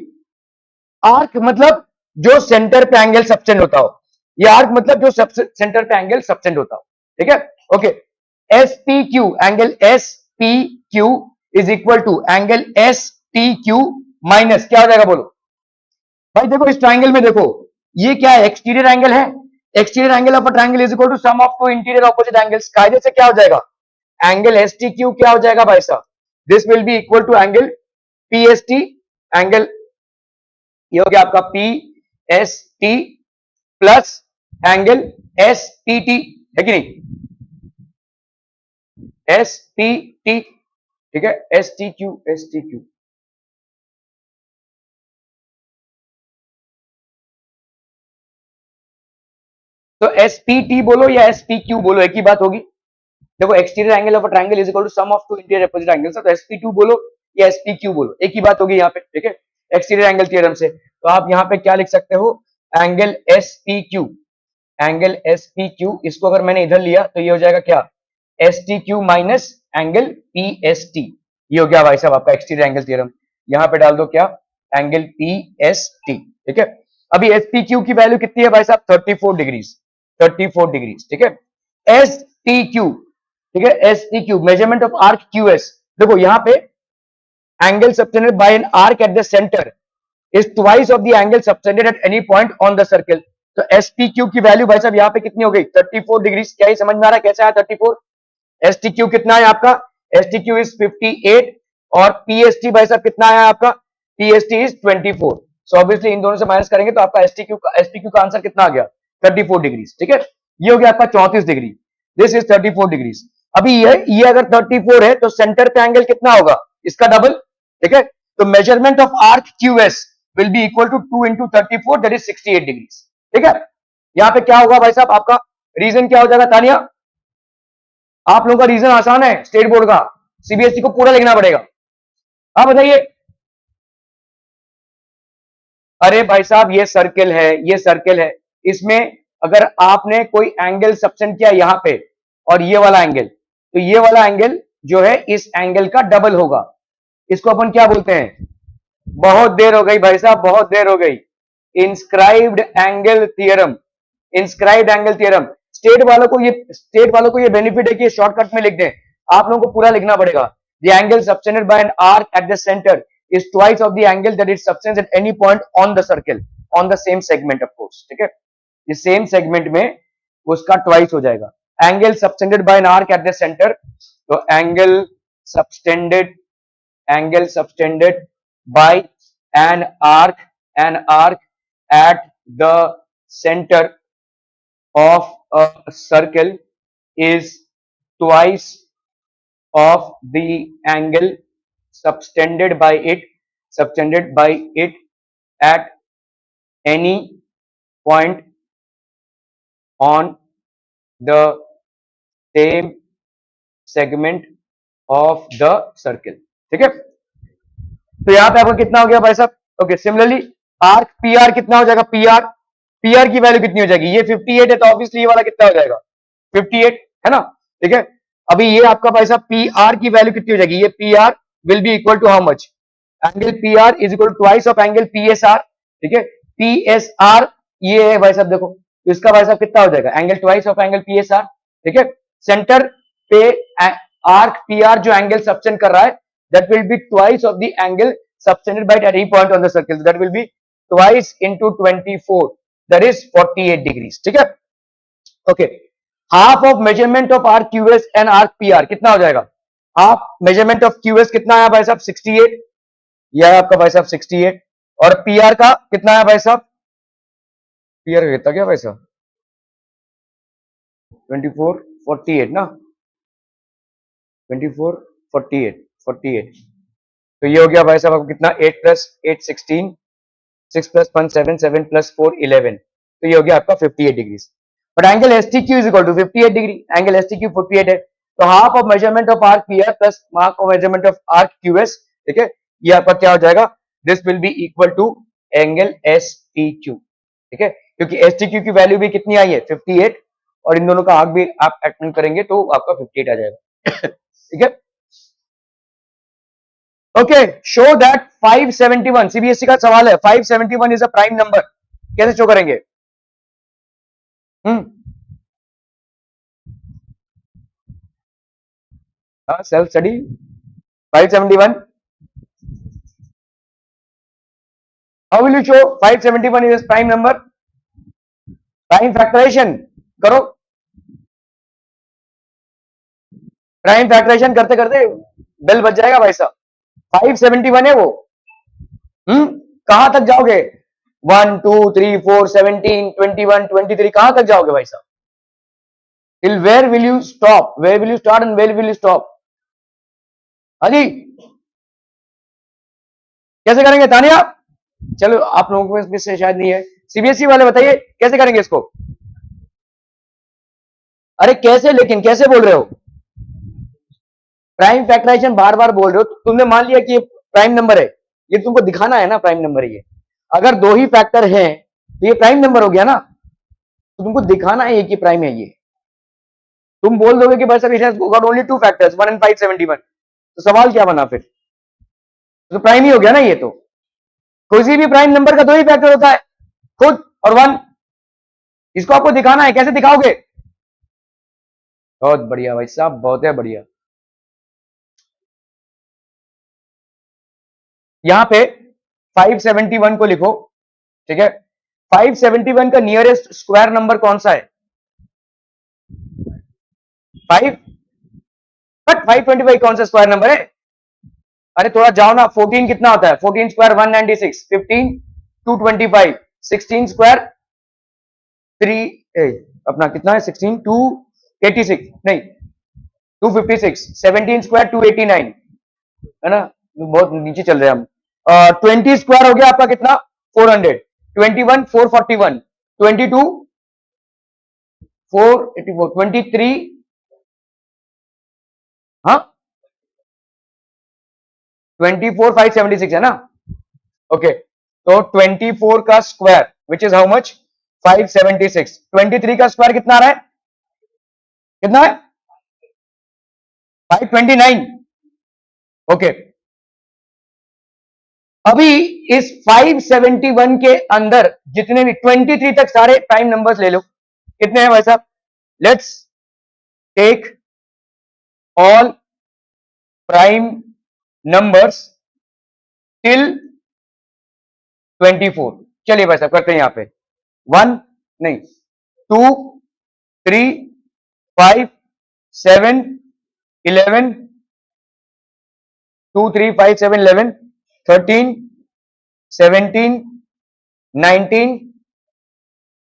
Arc मतलब जो सेंटर पे एंगल सबटेंड होता हो, ये आर्क मतलब जो सेंटर पे angle subtend होता हो, ठीक है। Okay, S P Q, angle S P Q is equal to angle S T Q minus क्या हो जाएगा बोलो भाई? देखो इस ट्राइंगल में देखो, ये क्या है? एक्सटीरियर एंगल है। Exterior angle of a triangle is equal to sum of two interior opposite angles. कायदे से क्या हो जाएगा? एंगल एस टी क्यू क्या हो जाएगा भाई साहब? This will be equal to angle P S T, angle ये हो गया आपका P S T plus angle S T T, है कि नहीं? एस टी टी, ठीक है, S T Q, S T Q. तो एस पी टी बोलो या एस पी क्यू बोलो, एक ही बात होगी। देखो, exterior angle of a triangle is equal to sum of two interior opposite angles, तो एस पी टू बोलो या एस पी क्यू बोलो, एक ही बात होगी यहाँ पे, ठीक है, एक्सटीरियर एंगल थ्योरम से। तो आप यहाँ पे क्या लिख सकते हो? Angle S P Q, angle S P Q, इसको अगर मैंने इधर लिया तो ये हो जाएगा क्या? S T Q minus angle P S T, ये हो गया भाई साहब आपका एक्सटीरियर एंगल थ्योरम। यहाँ पे डाल दो क्या? एंगल पी एस टी, ठीक है। अभी एस पी क्यू की वैल्यू कितनी है भाई साहब? 34 डिग्रीज, 34 डिग्रीज, ठीक है। एस टी क्यू, ठीक है, S T Q measurement of arc Q S. देखो यहाँ पे angle subtended by an arc at the centre is twice of the angle subtended at any point on the circle। तो SPQ की value भाई साहब यहाँ पे कितनी हो गई? 34 डिग्री। क्या ही समझ में आ रहा है कैसे आया 34? STQ कितना है आपका? STQ इज 58 और PST भाई साहब कितना आया आपका? PST is 24। सो ऑब्वियसली इन दोनों से माइनस करेंगे तो आपका SPQ का आंसर कितना आ गया? 34 डिग्री, ठीक है। ये हो गया आपका 34 डिग्री, दिस इज 34 डिग्री। अभी ये अगर 34 है तो सेंटर पे एंगल कितना होगा? इसका डबल, ठीक है। तो measurement of arc QS will be equal to 2 into 34 that is 68 degrees. ठीक है, यहाँ पे क्या होगा भाई साहब, आपका रीजन क्या हो जाएगा तानिया? आप लोगों का रीजन आसान है, स्टेट बोर्ड का, सीबीएसई को पूरा लिखना पड़ेगा। हाँ बताइए। अरे भाई साहब ये सर्किल है, ये सर्किल है, इसमें अगर आपने कोई एंगल सबटेंड किया यहां पे और ये वाला एंगल, तो ये वाला एंगल जो है इस एंगल का डबल होगा। इसको अपन क्या बोलते हैं? बहुत देर हो गई भाई साहब, बहुत देर हो गई। Inscribed angle theorem, inscribed angle theorem. State वालों को ये बेनिफिट है कि शॉर्टकट में लिख दें, आप लोगों को पूरा लिखना पड़ेगा। The angle subtended by an arc at the centre is twice of the angle that it subtends at any point on the circle on the same segment of course। ठीक है, ये सेम सेगमेंट में उसका twice हो जाएगा। Angle subtended by an arc at the centre, तो angle subtended by an arc at the centre of a circle is twice of the angle subtended by it at any point on the same segment of the circle। ठीक है, तो यहां पे आपका कितना हो गया भाई साहब? Okay, similarly arc P R कितना हो जाएगा? पी आर की वैल्यू कितनी हो जाएगी? ये 58 है, तो ऑब्वियसली ये वाला कितना हो जाएगा? 58 है ना। ठीक है, अभी ये आपका भाई साहब पी आर की वैल्यू कितनी हो जाएगी? ये P R will be equal to how much? Angle P R is equal to twice of angle P S R. ठीक है, पी एस आर ये है भाई साहब, देखो तो इसका भाई साहब कितना हो जाएगा? Angle twice of angle P S R. ठीक है, सेंटर पे आर्क पी आर जो एंगल सबटेंड कर रहा है, that will be twice of the angle subtended by any point on the circle, that will be twice into 24, that is 48 degrees। ठीक है, okay, half of measurement of arc QS and arc PR कितना हो जाएगा? Half measurement of QS कितना आया भाई साहब? 68, यह है आपका भाई साहब 68, और पीआर का कितना आया भाई साहब? पीआर का कितना क्या भाई साहब? 24 48 ना, 24 48 48, तो ये हो गया भाई साहब आपको कितना? 8 प्लस 8 16, 6 प्लस 1 7, 7 प्लस 4 11, तो ये हो गया आपका 58 degrees. But angle S T Q is equal to 58 degree, angle S T Q 58 है, तो half of measurement of arc P R plus half of measurement of arc Q S. ठीक है, ये आपका क्या हो जाएगा? This will be equal to angle S T Q. ठीक है, क्योंकि एस टी क्यू की वैल्यू भी कितनी आई है? 58, और इन दोनों का आर्क भी आप एड करेंगे तो आपका 58 आ जाएगा। ठीक है, ओके, शो दैट 571, सीबीएसई का सवाल है, 571 इज अ प्राइम नंबर, कैसे शो करेंगे? Self study 571, how will you show 571 is prime number? Prime factorization करो, प्राइम फैक्टराइजेशन करते करते बेल बज जाएगा भाई साहब। 571 है वो, कहां तक जाओगे? 1 2 3 4 17 21 23, कहां तक जाओगे भाई साहब? till where will you stop? Where will you start and where will you stop? हाँ जी, कैसे करेंगे तानिया? चलो आप लोगों को इससे शायद नहीं है, सीबीएसई वाले बताइए कैसे करेंगे इसको? अरे कैसे, लेकिन कैसे बोल रहे हो? प्राइम फैक्टराइजेशन बार बार बोल रहे हो, तुमने मान लिया कि ये प्राइम नंबर है, ये तुमको दिखाना है ना प्राइम नंबर है ये। अगर दो ही फैक्टर हैं तो ये प्राइम नंबर हो गया ना, तो तुमको दिखाना है कि प्राइम है ये। तुम बोल दोगे कि भाई साहब it has got only 2 factors 1 and 571, तो सवाल क्या बना फिर? तो प्राइम ही हो गया ना ये। तो किसी भी प्राइम नंबर का दो ही फैक्टर होता है, खुद और 1। इसको आपको दिखाना है, कैसे दिखाओगे? बहुत बढ़िया भाई साहब, बहुत है बढ़िया। यहां पे 571 को लिखो। ठीक है, 571 का नियरेस्ट स्क्वायर नंबर कौन सा है? 5, बट 525 कौन सा स्क्वायर नंबर है? अरे थोड़ा जाओ ना, 14 कितना होता है? 14 स्क्वायर 196, 15 225, 16 स्क्वायर 3 अपना कितना है? 16 286 नहीं 256, 17 स्क्वायर 289, है ना, बहुत नीचे चल रहे हैं हम। 20 स्क्वायर हो गया आपका कितना 400, 21 441, 22 484, 23 हाँ 24 576 है ना। ओके तो 24 का square which is how much 576, 23 का स्क्वायर कितना आ रहा है, कितना है 529। ओके अभी इस 571 के अंदर जितने भी 23 तक सारे प्राइम नंबर्स ले लो, कितने हैं भाई साहब, let's take all prime numbers till 24। चलिए भाई साहब करते हैं यहां पे 1 नहीं 2 3 5 7 11 2 3 5 7 11 13 17 19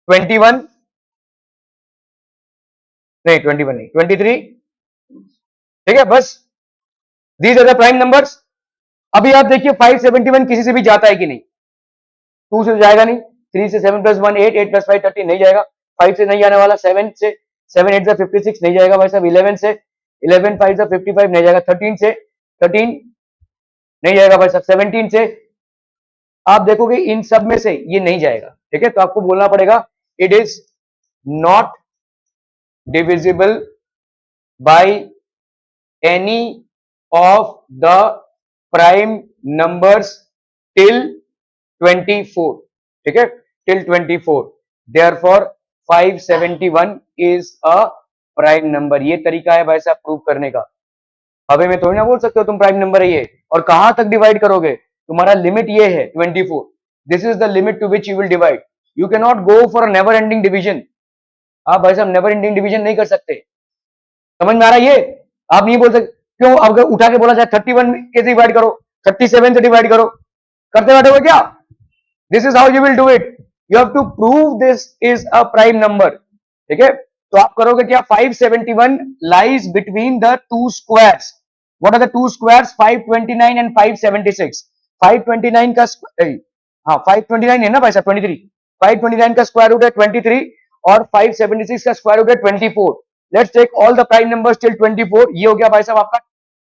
21 नहीं 21 नहीं 23, ठीक है बस these are the prime numbers. अभी आप देखिए 571 किसी से भी जाता है कि नहीं, 2 से जाएगा नहीं, 3 से 7 + 1 8, 8 + 5 13 नहीं जाएगा, 5 से नहीं आने वाला, 7 से 7 8 56 नहीं जाएगा भाई साहब, 11 से 11 5 55 नहीं जाएगा, 13 से 13 नहीं जाएगा भाई साहब, 17 से आप देखोगे इन सब में से ये नहीं जाएगा, ठीक है तो आपको बोलना पड़ेगा it is not divisible by any of the prime numbers till 24, ठीक है till 24, therefore 571 is a prime number. ये तरीका है भाई साहब प्रूव करने का। हमें में थोड़ी ना बोल सकते हो तुम प्राइम नंबर है ये, और कहां तक डिवाइड करोगे, तुम्हारा लिमिट ये है 24, this is the limit to which you will divide, you can not go for never ending division. आप भाई साहब नेवर एंडिंग डिवीजन नहीं कर सकते, समझ में आ रहा है ये, आप नहीं बोल सकते क्यों, अगर उठा के बोला जाए 31 कैसे डिवाइड करो, 37 से डिवाइड करो, करते बैठोगे क्या, this is how you will do it, you have to prove this is a prime number, ठीक है तो आप करोगे क्या 571 lies between the two squares, what are the two squares 529 and 576, 529 का हाँ 529 है ना भाई साहब 23, 529 का स्क्वायर रूट है 23 और 576 का स्क्वायर रूट है 24, let's take all the prime numbers till 24, ये हो गया भाई साहब आपका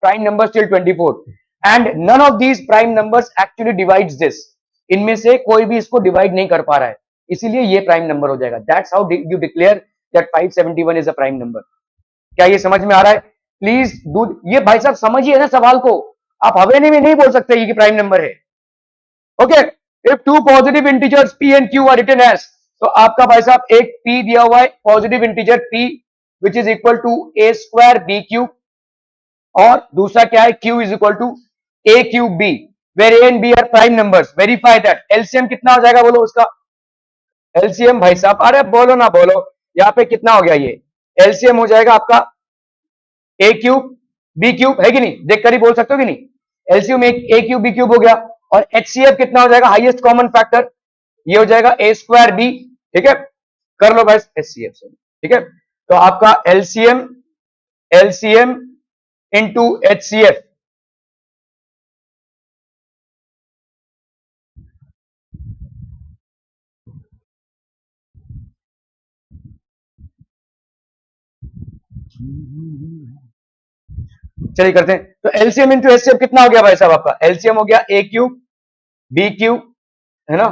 prime numbers till 24 and none of these prime numbers actually divides this, इनमें से कोई भी इसको डिवाइड नहीं कर पा रहा है, इसीलिए ये प्राइम नंबर हो जाएगा, that's how you declare that 571 is a prime number. क्या ये समझ में आ रहा है, प्लीज डू, ये भाई साहब समझिए ना सवाल को, आप हवेली में नहीं बोल सकते ये प्राइम नंबर है। Okay if two positive integers p and q are written as, तो आपका भाई साहब एक p दिया हुआ है positive integer p which is equal to a square b cube, और दूसरा क्या है q is equal to a cube b, where a and b are prime numbers, verify that, LCM कितना हो जाएगा बोलो उसका, एलसीएम भाई साहब अरे बोलो ना बोलो, यहाँ पे कितना हो गया ये, एलसीएम हो जाएगा आपका a क्यूब b क्यूब, है कि नहीं, देखकर ही बोल सकते हो कि नहीं, LCM a cube b cube हो गया, और एचसीएफ कितना हो जाएगा हाईएस्ट कॉमन फैक्टर, ये हो जाएगा a स्क्वायर b, ठीक है कर लो भाई एचसीएफ से, ठीक है तो आपका एलसीएम एलसीएम इंटू एचसीएफ, चलिए करते हैं, तो एलसीएम इंटू एचसीएफ कितना हो गया भाई साहब आपका, एलसीएम हो गया a क्यूब b क्यूब है ना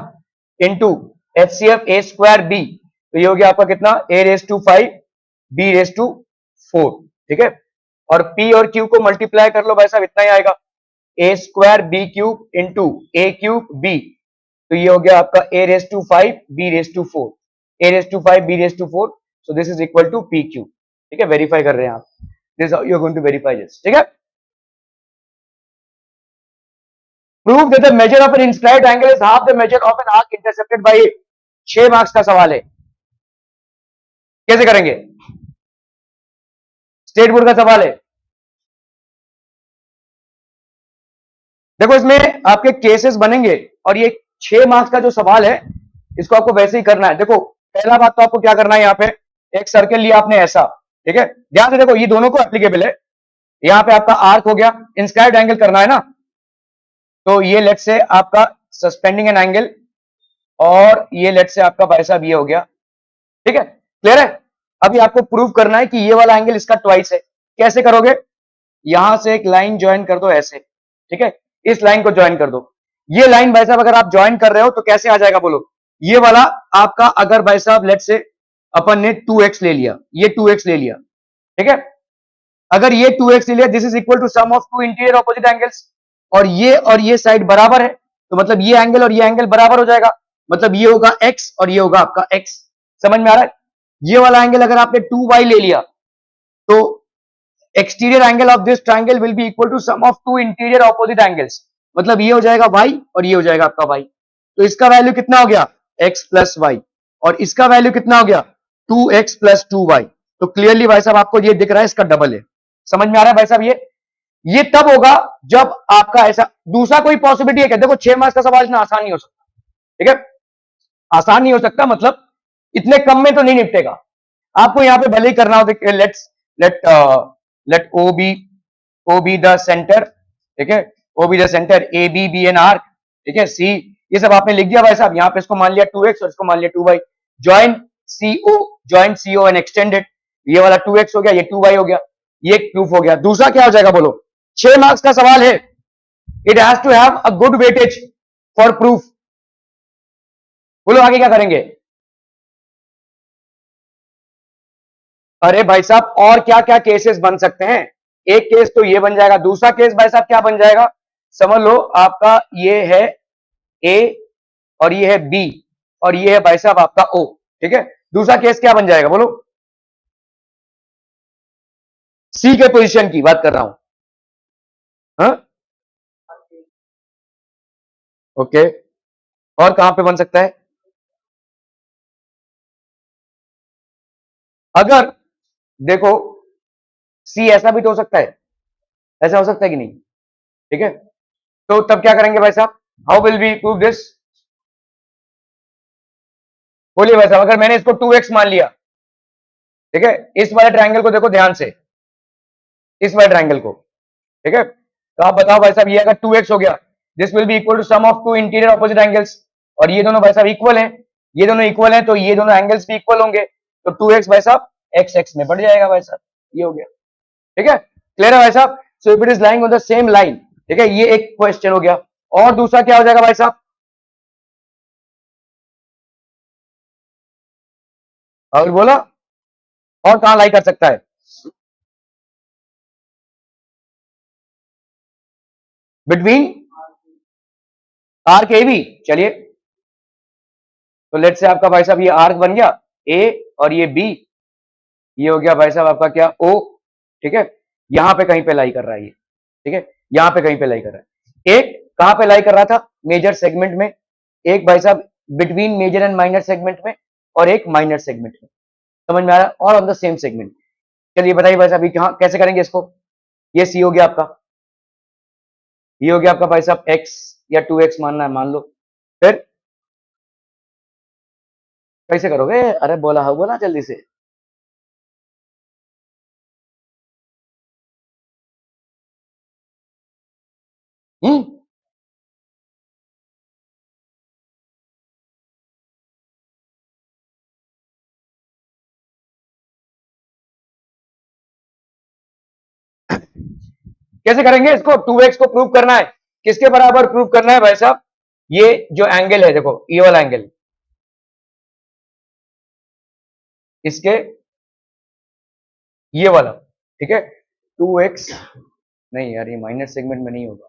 into HCF a square b, तो ये हो गया आपका कितना a raise to 5 b raise to 4, ठीक है और p और q को मल्टीप्लाई कर लो भाई साहब इतना ही आएगा, a square b cube into a cube b, तो ये हो गया आपका a raise to 5 b raise to 4, a raise to 5 b raise to 4, so this is equal to p cube, ठीक है वेरीफाई कर रहे हैं आप, this you are going to verify this, ठीक है prove that the measure of an inclined angle is half the measure of an arc intercepted bye 6 marks का सवाल है, कैसे करेंगे, स्टेट बोर्ड का सवाल है, देखो इसमें आपके केसेस बनेंगे और ये 6 मार्क्स का जो सवाल है इसको आपको वैसे ही करना है। देखो पहला बात तो आपको क्या करना है, यहाँ पे एक सर्कल लिया आपने ऐसा, ठीक है ध्यान से देखो ये दोनों को एप्लीकेबल है, यहाँ पे आपका आर्क हो गया, इंस्क्राइब्ड एंगल करना है ना, तो ये लेट से आपका सस्पेंडिंग एन एंगल, और ये लेट से आपका भाई साहब ये हो गया। ठीक है, क्लियर है। अभी आपको प्रूव करना है कि ये वाला एंगल इसका ट्वाइस है। कैसे करोगे? यहां से एक लाइन ज्वाइन कर दो ऐसे, ठीक है, इस लाइन को ज्वाइन कर दो। ये लाइन भाई साहब अगर आप ज्वाइन कर रहे हो तो कैसे आ जाएगा बोलो? ये वाला आपका, अगर भाई साहब लेट से अपन ने 2x ले लिया, ये 2x ले लिया, ठीक है, अगर ये 2x ले लिया, this is equal to sum of two interior opposite angles, और ये साइड बराबर है, तो मतलब ये एंगल और ये एंगल बराबर हो जाएगा, मतलब ये होगा x और ये होगा आपका x। समझ में आ रहा है? ये वाला एंगल अगर आपने 2y ले लिया, तो exterior angle of this triangle will be equal to sum of two interior opposite angles, मतलब ये हो जाएगा y और ये हो जाएगा आपका y। तो इसका वैल्यू कितना हो गया? x प्लस वाई, और इसका वैल्यू कितना हो गया? 2x plus 2y। तो क्लियरली भाई साहब आपको ये दिख रहा है, इसका डबल है। समझ में आ रहा है भाई साहब? ये तब होगा जब आपका ऐसा। दूसरा कोई पॉसिबिलिटी है क्या? देखो 6 मार्क्स का सवाल इतना आसान नहीं हो सकता, ठीक है, आसान नहीं हो सकता, मतलब इतने कम में तो नहीं निपटेगा। आपको यहां पे भले ही करना हो, let's let let O B the centre, ठीक है, O B the centre, A B B N arc, ठीक है, सी, ये सब आपने लिख दिया भाई साहब। यहाँ पे इसको मान लिया 2x और इसको मान लिया 2y, join C O and extended, ये वाला 2x हो गया, ये 2y हो गया, ये प्रूफ हो गया। दूसरा क्या हो जाएगा बोलो? 6 मार्क्स का सवाल है, it has to have a good weightage for proof. बोलो आगे क्या करेंगे? अरे भाई साहब और क्या क्या केसेस बन सकते हैं? एक केस तो ये बन जाएगा, दूसरा केस भाई साहब क्या बन जाएगा? समझ लो आपका ये है ए और ये है बी और ये है भाई साहब आपका ओ, ठीक है। दूसरा केस क्या बन जाएगा बोलो? सी के पोजीशन की बात कर रहा हूं। हाँ, ओके, और कहां पे बन सकता है? अगर देखो सी ऐसा भी तो हो सकता है, ऐसा हो सकता है कि नहीं? ठीक है, तो तब क्या करेंगे भाई साहब? How will we prove this? बोलिए भाई साहब, अगर मैंने इसको 2x मान लिया, ठीक है, इस वाले ट्रायंगल को देखो ध्यान से, इस वाले ट्रायंगल को, ठीक है, तो आप बताओ भाई साहब, ये अगर 2x हो गया, this will be equal to sum of two interior opposite angles, और ये दोनों भाई साहब इक्वल हैं, ये दोनों इक्वल हैं, तो ये दोनों एंगल्स भी इक्वल होंगे, तो 2x भाई साहब x x में बढ़ जाएगा भाई साहब, ये हो गया। ठीक है, क्लियर है भाई साहब? So if it is lying on the same line, ठीक है, ये एक क्वेश्चन हो गया। और दूसरा क्या हो जाएगा भाई साहब? और बोला, और कहां लाई कर सकता है? बिटवीन आर्क ए बी, चलिए, तो लेट से आपका भाई साहब ये आर्क बन गया ए और ये बी, ये हो गया भाई साहब आपका क्या? ओ, ठीक है, यहां पे कहीं पे लाई कर रहा है ये, ठीक है, यहां पे कहीं पे लाई कर रहा है। एक कहां पे लाई कर रहा था? मेजर सेगमेंट में, एक भाई साहब between major and minor segment में, और एक माइनर सेगमेंट में। समझ में आ रहा है? और ऑन द सेम सेगमेंट। चलिए बताइए भाई साहब, कहां कैसे करेंगे इसको? ये सी हो गया आपका, ये हो गया आपका भाई साहब एक्स, या 2x मानना है मान लो, फिर कैसे करोगे? अरे बोला हो, बोला जल्दी से। हम्म, कैसे करेंगे इसको? 2x को प्रूव करना है, किसके बराबर प्रूव करना है भाई साहब? ये जो एंगल है देखो, ये वाला एंगल, इसके ये वाला, ठीक है, 2x, नहीं यार ये माइनर सेगमेंट में नहीं होगा।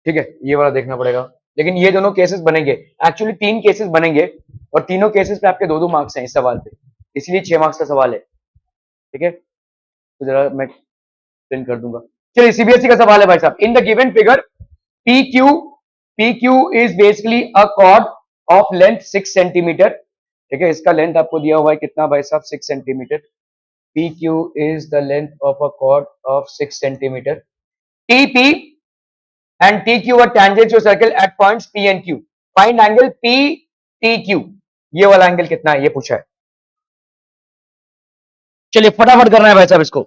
ठीक है, ये वाला देखना पड़ेगा, लेकिन ये दोनों केसेस बनेंगे, एक्चुअली 3 केसेस बनेंगे, और तीनों केसेस पे आपके 2-2 मार्क्स हैं इस सवाल पे, इसलिए 6 मार्क्स का सवाल है। ठीक है, तो जरा मैं प्रिंट कर दूंगा। चलिए सीबीएसई का सवाल है भाई साहब, in the given figure P Q P Q is basically a cord of length 6 centimetre, ठीक है। इसका लेंथ आपको दिया हुआ है कितना भाई साहब, 6 centimetre. P Q is the length of a cord of 6 centimetre. T P and TQ are tangents to circle at points P and Q. Find angle PTQ. ये वाला एंगल कितना है ये पूछा है। चलिए फटाफट करना है भाई साहब इसको।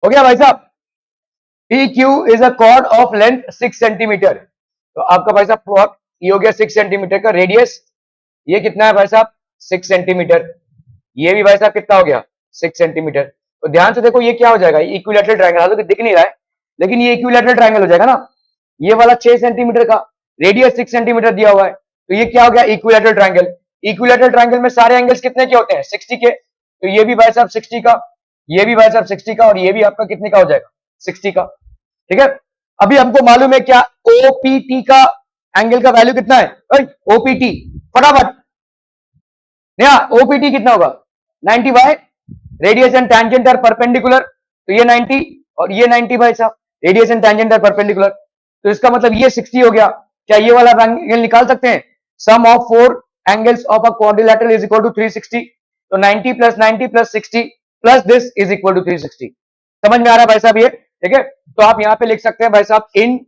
हो गया भाई साहब। P Q is a cord of length 6 centimetre. तो आपका भाई साहब ये हो गया 6 सेंटीमीटर का रेडियस। ये कितना है भाई साहब, 6 सेंटीमीटर। ये भी भाई साहब कितना हो गया, 6 सेंटीमीटर। तो ध्यान से देखो ये क्या हो जाएगा, इक्विलैटरल ट्रायंगल। हालांकि दिख नहीं रहा है लेकिन ये इक्विलैटरल ट्रायंगल हो जाएगा ना। ये वाला 6 सेंटीमीटर का, रेडियस 6 सेंटीमीटर दिया हुआ है, तो ये क्या हो गया, इक्विलैटरल ट्रायंगल। इक्विलैटरल ट्रायंगल में सारे एंगल्स कितने के होते हैं, 60 के। तो ये भी भाई साहब 60 का, ये भी भाई साहब 60 का, और ये भी आपका कितने का हो जाएगा, 60 का। ठीक है। अभी हमको मालूम है क्या, ओपीटी का एंगल का वैल्यू कितना है, ओपीटी फटाफट। ओपीटी कितना होगा, 90 by radius and tangent are perpendicular. तो ये 90 और ये 90 भाई साहब, radius and tangent are perpendicular. तो इसका मतलब ये 60 हो गया। क्या ये वाला एंगल निकाल सकते हैं, sum of 4 angles of a quadrilateral is equal to 360। तो 90 plus 90 plus 60 plus this is equal to 360। समझ में आ रहा है भाई साहब ये, ठीक है। तो आप यहां पे लिख सकते हैं भाई साहब, इन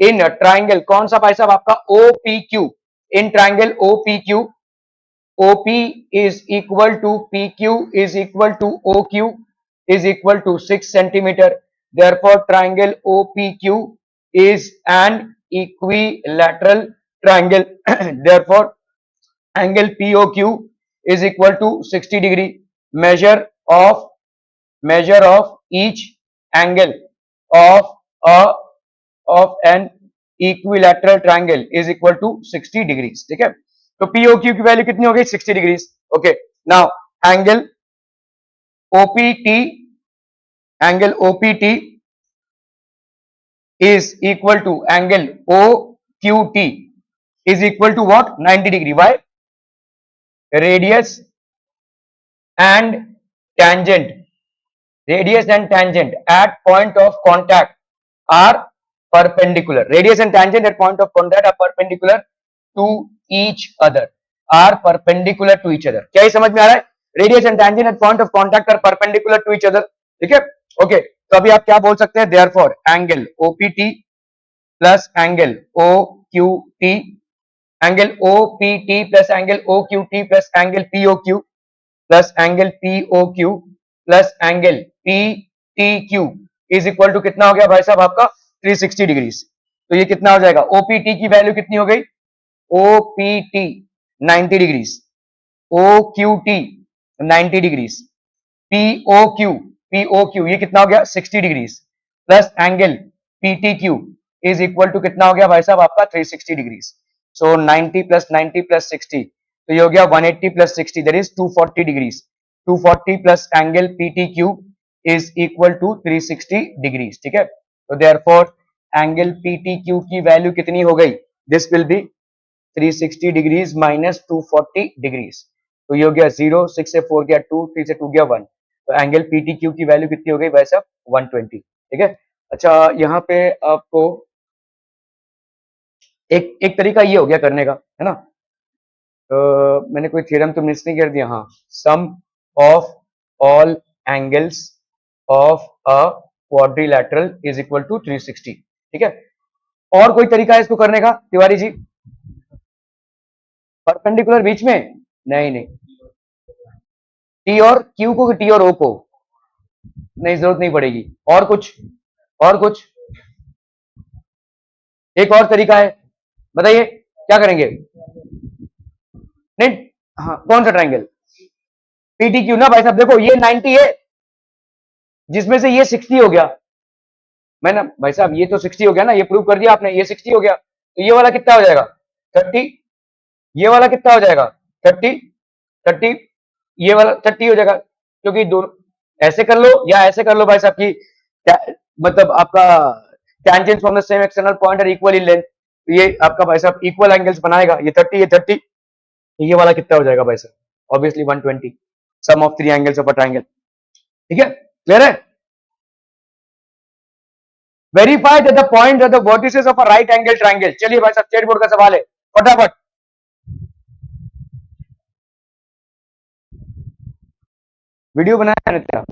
इन ट्राइंगल, कौन सा भाई साहब आपका, OPQ, in triangle OPQ, OP is equal to PQ is equal to OQ is equal to 6 centimeter. Therefore, triangle OPQ is an equilateral triangle. Therefore, angle POQ is equal to 60 degree. Measure of each angle of a of an equilateral triangle is equal to 60 degrees. ठीक है। तो POQ की value कितनी हो गई, 60 degrees. Okay, now angle OPT, angle OPT is equal to angle OQT is equal to what, 90 degree. Why? Radius and tangent, radius and tangent at point of contact are perpendicular. Radius and tangent at point of contact are perpendicular to each other, are perpendicular to each other. क्या ये समझ में आ रहा है, radius and tangent at point of contact are perpendicular to each other. ठीक है, okay. तो अभी आप क्या बोल सकते हैं, therefore angle OPT plus angle OQT, angle OPT plus angle OQT plus angle POQ plus angle POQ plus angle PTQ is equal to कितना हो गया भाई साहब आपका, 360 डिग्रीज। तो ये कितना हो जाएगा, OPT की वैल्यू कितनी हो गई, OPT 90 degrees, OQT 90 degrees, POQ ये कितना हो गया, 60 degrees, plus angle PTQ is equal to कितना हो गया भाई साहब आपका, 360 डिग्रीज। सो 90 प्लस 90 प्लस 60, तो ये हो गया 180 plus 60, that is 240 degrees. 240 plus angle PTQ is equal to 360 degrees. ठीक है, तो देयरफॉर एंगल PTQ की वैल्यू कितनी हो गई, this will be 360 degrees minus 240 degrees. तो ये हो गया 0, 6 से 4 गया 2, 3 से 2 गया 1। तो एंगल PTQ की वैल्यू कितनी हो गई भाई साहब, 120। ठीक है। अच्छा, यहाँ पे आपको एक एक तरीका ये हो गया करने का, है ना। मैंने कोई थ्योरम तो मिस नहीं कर दिया, हाँ। Sum of all angles of a quadrilateral is equal to 360। ठीक है, और कोई तरीका है इसको करने का तिवारी जी? परपेंडिकुलर बीच में? नहीं नहीं, टी और क्यू को, टी और ओ को नहीं, जरूरत नहीं पड़ेगी। और कुछ? और कुछ? एक और तरीका है, बताइए क्या करेंगे? नहीं, हाँ, कौन सा ट्रायंगल? पीटी क्यू ना भाई साहब, देखो ये 90 है, जिसमें से ये 60 हो गया। मैं ना भाई साहब, ये तो 60 हो गया ना, ये प्रूव कर दिया आपने, ये 60 हो गया, तो ये वाला कितना हो जाएगा? 30। ये वाला कितना हो जाएगा? 30। 30, ये वाला 30 हो जाएगा, क्योंकि दोनों ऐसे कर लो या ऐसे कर लो भाई साहब की, मतलब आपका tangent from the same external point are equal in length, ये आपका भाई साहब इक्वल एंगल्स बनाएगा, ये 30, ये 30, तो ये वाला कितना हो जाएगा भाई साहब? Obviously 120, sum of three angles of a triangle. ठीक है, क्लियर है? Verify that the point are the vertices of a right angle triangle. चलिए भाई साहब, स्टेट बोर्ड का सवाल है, फटाफट। वीडियो बनाया है क्या?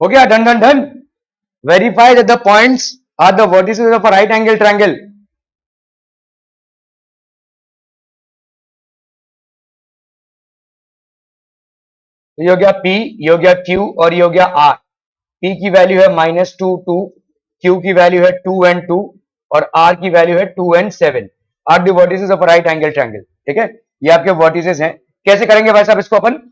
हो गया, done done done. Verify that the points are the vertices of a right angle triangle. ये हो गया P, ये हो गया Q और ये हो गया R। P की वैल्यू है -2 2, Q की वैल्यू है 2 and 2 और R की वैल्यू है 2 and 7। Are the vertices of right angle triangle. ठीक है, ये आपके वर्टिसेस हैं। कैसे करेंगे भाई साहब इसको अपन?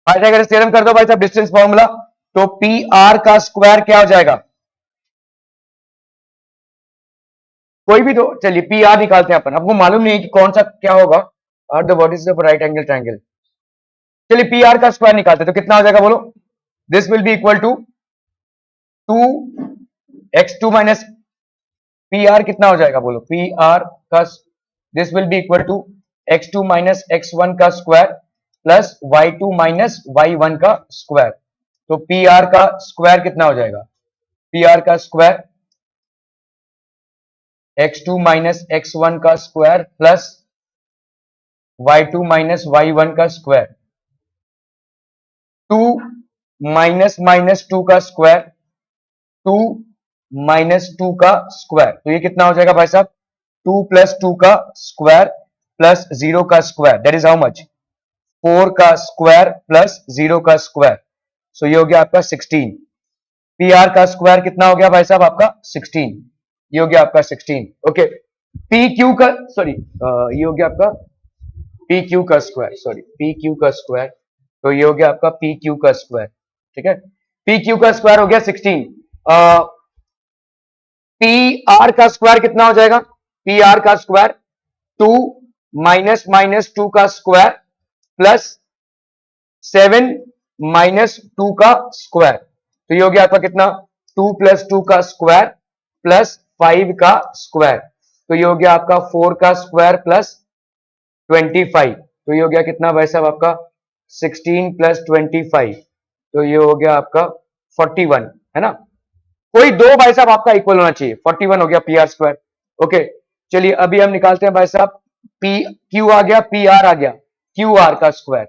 पाइथागोरस थ्योरम कर दो भाई साहब, डिस्टेंस फॉर्मूला। तो पी आर का स्क्वायर क्या हो जाएगा? कोई भी तो, चलिए पी आर निकालते हैं अपन, आपको मालूम नहीं है कि कौन सा क्या होगा। Are the vertices of right angle triangle. चलिए पी आर का स्क्वायर निकालते हैं, तो कितना हो जाएगा बोलो? This will be equal to 2x2 minus, P R कितना हो जाएगा बोलो? पी आर का, this will be equal to x2 minus x1 का square plus y2 minus y1 का स्क्वायर। तो पी आर का स्क्वायर कितना हो जाएगा? पी आर का स्क्वायर x2 माइनस x1 का square plus y2 minus y1 का स्क्वायर। 2 माइनस माइनस 2 का स्क्वायर, 2 माइनस 2 का स्क्वायर, तो ये कितना हो जाएगा भाई साहब? 2 प्लस 2 का स्क्वायर प्लस 0 का square, that is how much? 4 का स्क्वायर प्लस 0 का स्क्वायर। सो ये हो गया आपका 16। पी आर का स्क्वायर कितना हो गया भाई साहब? आपका 16। ये हो गया आपका 16। ओके, पी क्यू का सॉरी ये हो गया आपका पी क्यू का स्क्वायर, सॉरी पी क्यू का स्क्वायर, तो ये हो गया आपका पी क्यू का स्क्वायर। ठीक है, पी क्यू का स्क्वायर हो गया 16। पी आर का स्क्वायर कितना हो जाएगा? पी आर का स्क्वायर 2 माइनस माइनस 2 का स्क्वायर प्लस 7 माइनस 2 का स्क्वायर, तो ये हो गया आपका कितना? 2 प्लस 2 का स्क्वायर प्लस 5 का स्क्वायर, तो ये हो गया आपका 4 का स्क्वायर प्लस 25, तो ये हो गया कितना भाई साहब आपका? 16 प्लस 25, तो ये हो गया आपका 41, है ना? कोई दो भाई साहब आपका इक्वल होना चाहिए, 41 हो गया पी आर स्क्वायर। ओके, चलिए अभी हम निकालते हैं भाई साहब, पी क्यू आ गया, पी आर आ गया, क्यू आर का स्क्वायर,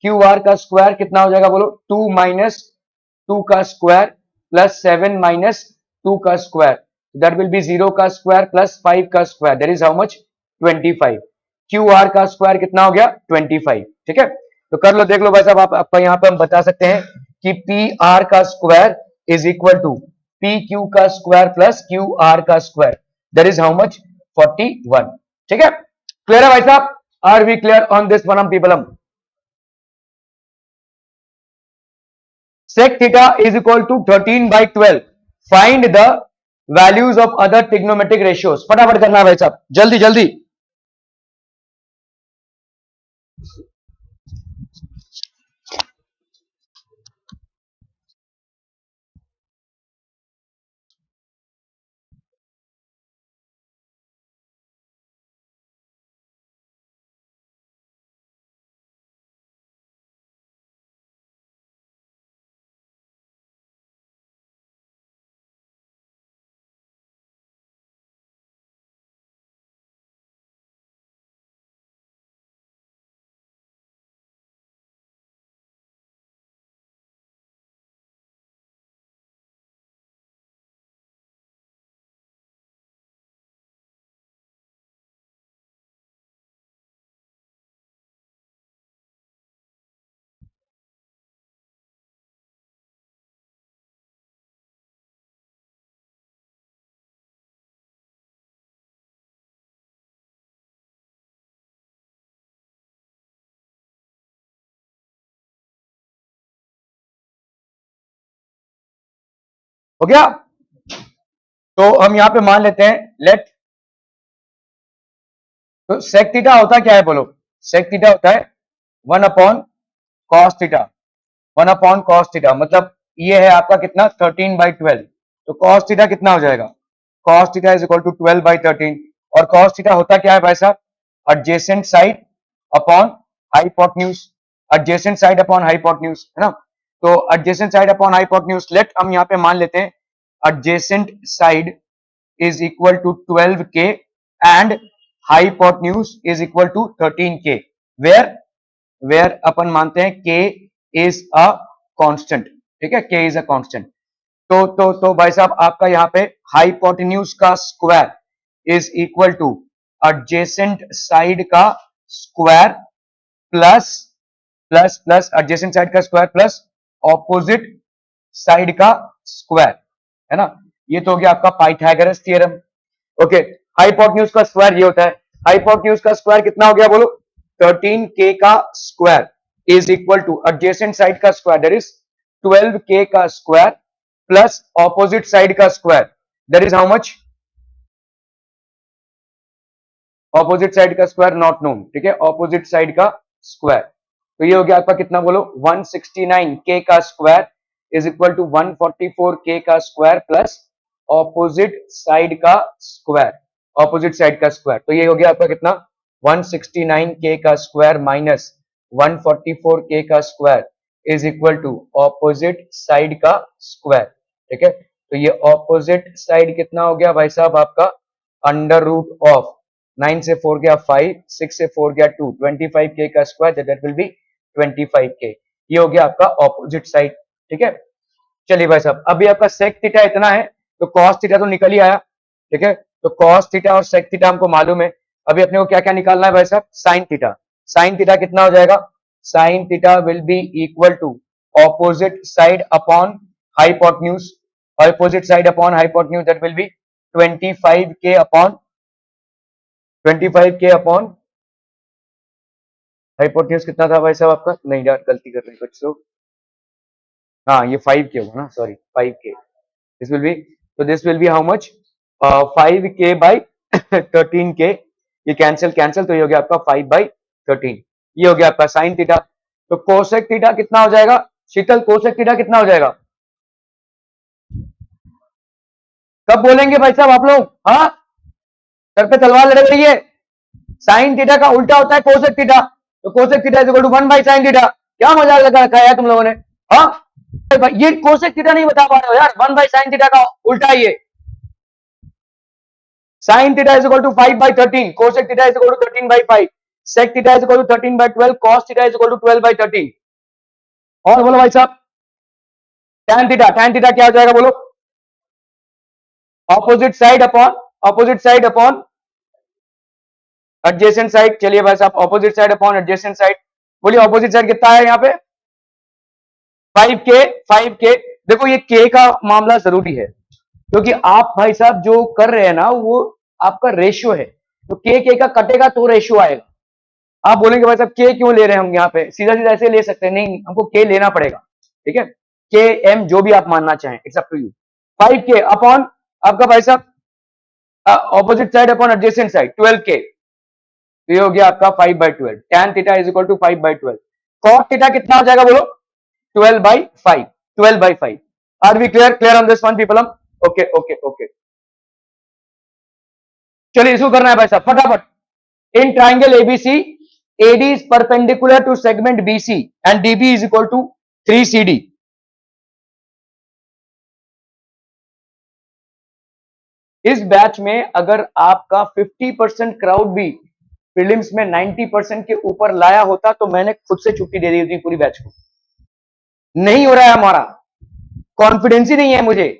क्यू आर का स्क्वायर कितना हो जाएगा बोलो? 2 माइनस 2 का स्क्वायर प्लस 7 माइनस 2 का स्क्वायर, दैट विल बी 0 का स्क्वायर प्लस 5 का square, that is how much? 25। Q R का स्क्वायर कितना हो गया? 25। ठीक है, तो कर लो, देख लो भाई साहब, आप आपका यहाँ पे हम बता सकते हैं कि पी आर का square is equal to P Q का स्क्वायर प्लस क्यू आर का square, that is how much? 41। ठीक है, क्लियर है भाई साहब? Are we clear on this one people? हम sec theta is equal to 13 by 12, find the values of other trigonometric ratios। फटाफट करना है भाई साहब, जल्दी जल्दी। हो गया? तो हम यहां पे मान लेते हैं, लेट, तो sec थीटा होता क्या है बोलो? sec थीटा होता है 1 upon cos theta, 1 upon cos theta, मतलब ये है आपका कितना? 13 बाई 12, तो cos थीटा कितना हो जाएगा? cos theta is equal to 12 by 13, और cos थीटा होता क्या है भाई साहब? Adjacent side upon hypotenuse, adjacent side upon hypotenuse, है ना? तो adjacent side upon hypotenuse, let हम यहाँ पे मान लेते हैं adjacent side is equal to 12k and hypotenuse is equal to 13k, where अपन मानते हैं k is a constant। ठीक है, k is a constant। तो भाई साहब आपका यहाँ पे हाइपोटेन्यूज का square is equal to adjacent side का square plus plus plus adjacent side का स्क्वायर प्लस ऑपोजिट साइड का स्क्वायर, है ना? ये तो हो गया आपका पाइथागोरस थ्योरम। ओके, हाइपोटेन्यूज का स्क्वायर ये होता है, हाइपोटेन्यूज का स्क्वायर कितना हो गया बोलो? 13k का square is equal to adjacent side का स्क्वायर, दैट इज 12k का स्क्वायर प्लस ऑपोजिट साइड का square, that is how much? Opposite side का स्क्वायर नॉट नोन। ठीक है, ऑपोजिट साइड का स्क्वायर, तो ये हो गया आपका कितना बोलो? 169k का square is equal to 144k का स्क्वायर प्लस ऑपोजिट साइड का स्क्वायर, ऑपोजिट साइड का स्क्वायर, तो ये हो गया आपका कितना? 169k का स्क्वायर माइनस 144k का square is equal to opposite side का स्क्वायर। ठीक है, तो ये ऑपोजिट साइड कितना हो गया भाई साहब आपका? अंडर रूट ऑफ 9 से 4 गया 5, 6 से 4 गया 2, 25k का square, that will be 25k। ये हो गया आपका ऑपोजिट साइड। ठीक है, चलिए भाई साहब, अभी आपका सेक थीटा इतना है, तो कॉस थीटा तो निकल ही आया। ठीक है, तो कॉस थीटा और सेक थीटा हमको मालूम है। अभी अपने को क्या क्या निकालना है भाई साहब? Sine theta. साइन थीटा कितना हो जाएगा? Sine theta will be equal to opposite side upon hypotenuse, opposite side upon hypotenuse, that will be 25k upon 25k upon hypotenuse कितना था भाई साहब आपका? नहीं यार गलती कर रहे हैं कुछ तो, हाँ ये 5k होगा ना, sorry 5k। This will be, तो this will be how much, 5k by 13k। ये कैंसिल कैंसिल, तो ये हो गया आपका 5/13। ये हो गया आपका साइन थीटा। तो कोसेक थीटा कितना हो जाएगा शीतल? कोसेक थीटा कितना हो जाएगा? कब बोलेंगे भाई साहब आप लोग? हाँ, सर पे तलवार लड़े रही है। साइन थीटा का उल्टा होता है कोसेक थीटा, तो cosec theta is equal to 1/sin theta. क्या मजाक लगा रखा है तुम लोगों ने? हाँ, ये कोसेक थीटा नहीं बता पा रहे हो यार, 1/sin थीटा का उल्टा है ये। sin theta is equal to 5/13, cosec theta is equal to 13/5, sec theta is equal to 13/12, cos theta is equal to 12/13। और बोलो भाई साहब, tan थीटा क्या हो जाएगा बोलो? Opposite side upon adjacent side. चलिए भाई साहब, opposite side upon adjacent side. बोलिए ऑपोजिट साइड कितना है यहाँ पे? 5k। 5k, देखो ये k का मामला जरूरी है, क्योंकि आप भाई साहब जो कर रहे हैं ना वो आपका रेशियो है, तो के का कटेगा तो रेशियो आएगा। आप बोलेंगे भाई साहब के क्यों ले रहे हैं हम यहाँ पे, सीधा सीधा ऐसे ले सकते हैं, नहीं हमको के लेना पड़ेगा, ठीक है? के एम जो भी आप मानना चाहें, it's up to you. 5k upon आपका भाई साहब opposite side upon adjacent side 12k, तो ये हो गया आपका 5/12। tan theta is equal to 5/12। cos theta कितना हो जाएगा बोलो? 12/5। 12/5। Are we clear? Clear on this one people? Okay okay okay, चलिए इसको करना है भाई साहब फटाफट। In triangle ABC, AD is perpendicular to segment BC and DB is equal to 3CD. इस बैच में अगर आपका 50% क्राउड भी प्रीलिम्स में 90% के ऊपर लाया होता तो मैंने खुद से छुट्टी दे दी थी पूरी बैच को। नहीं हो रहा है, हमारा कॉन्फिडेंस ही नहीं है मुझे।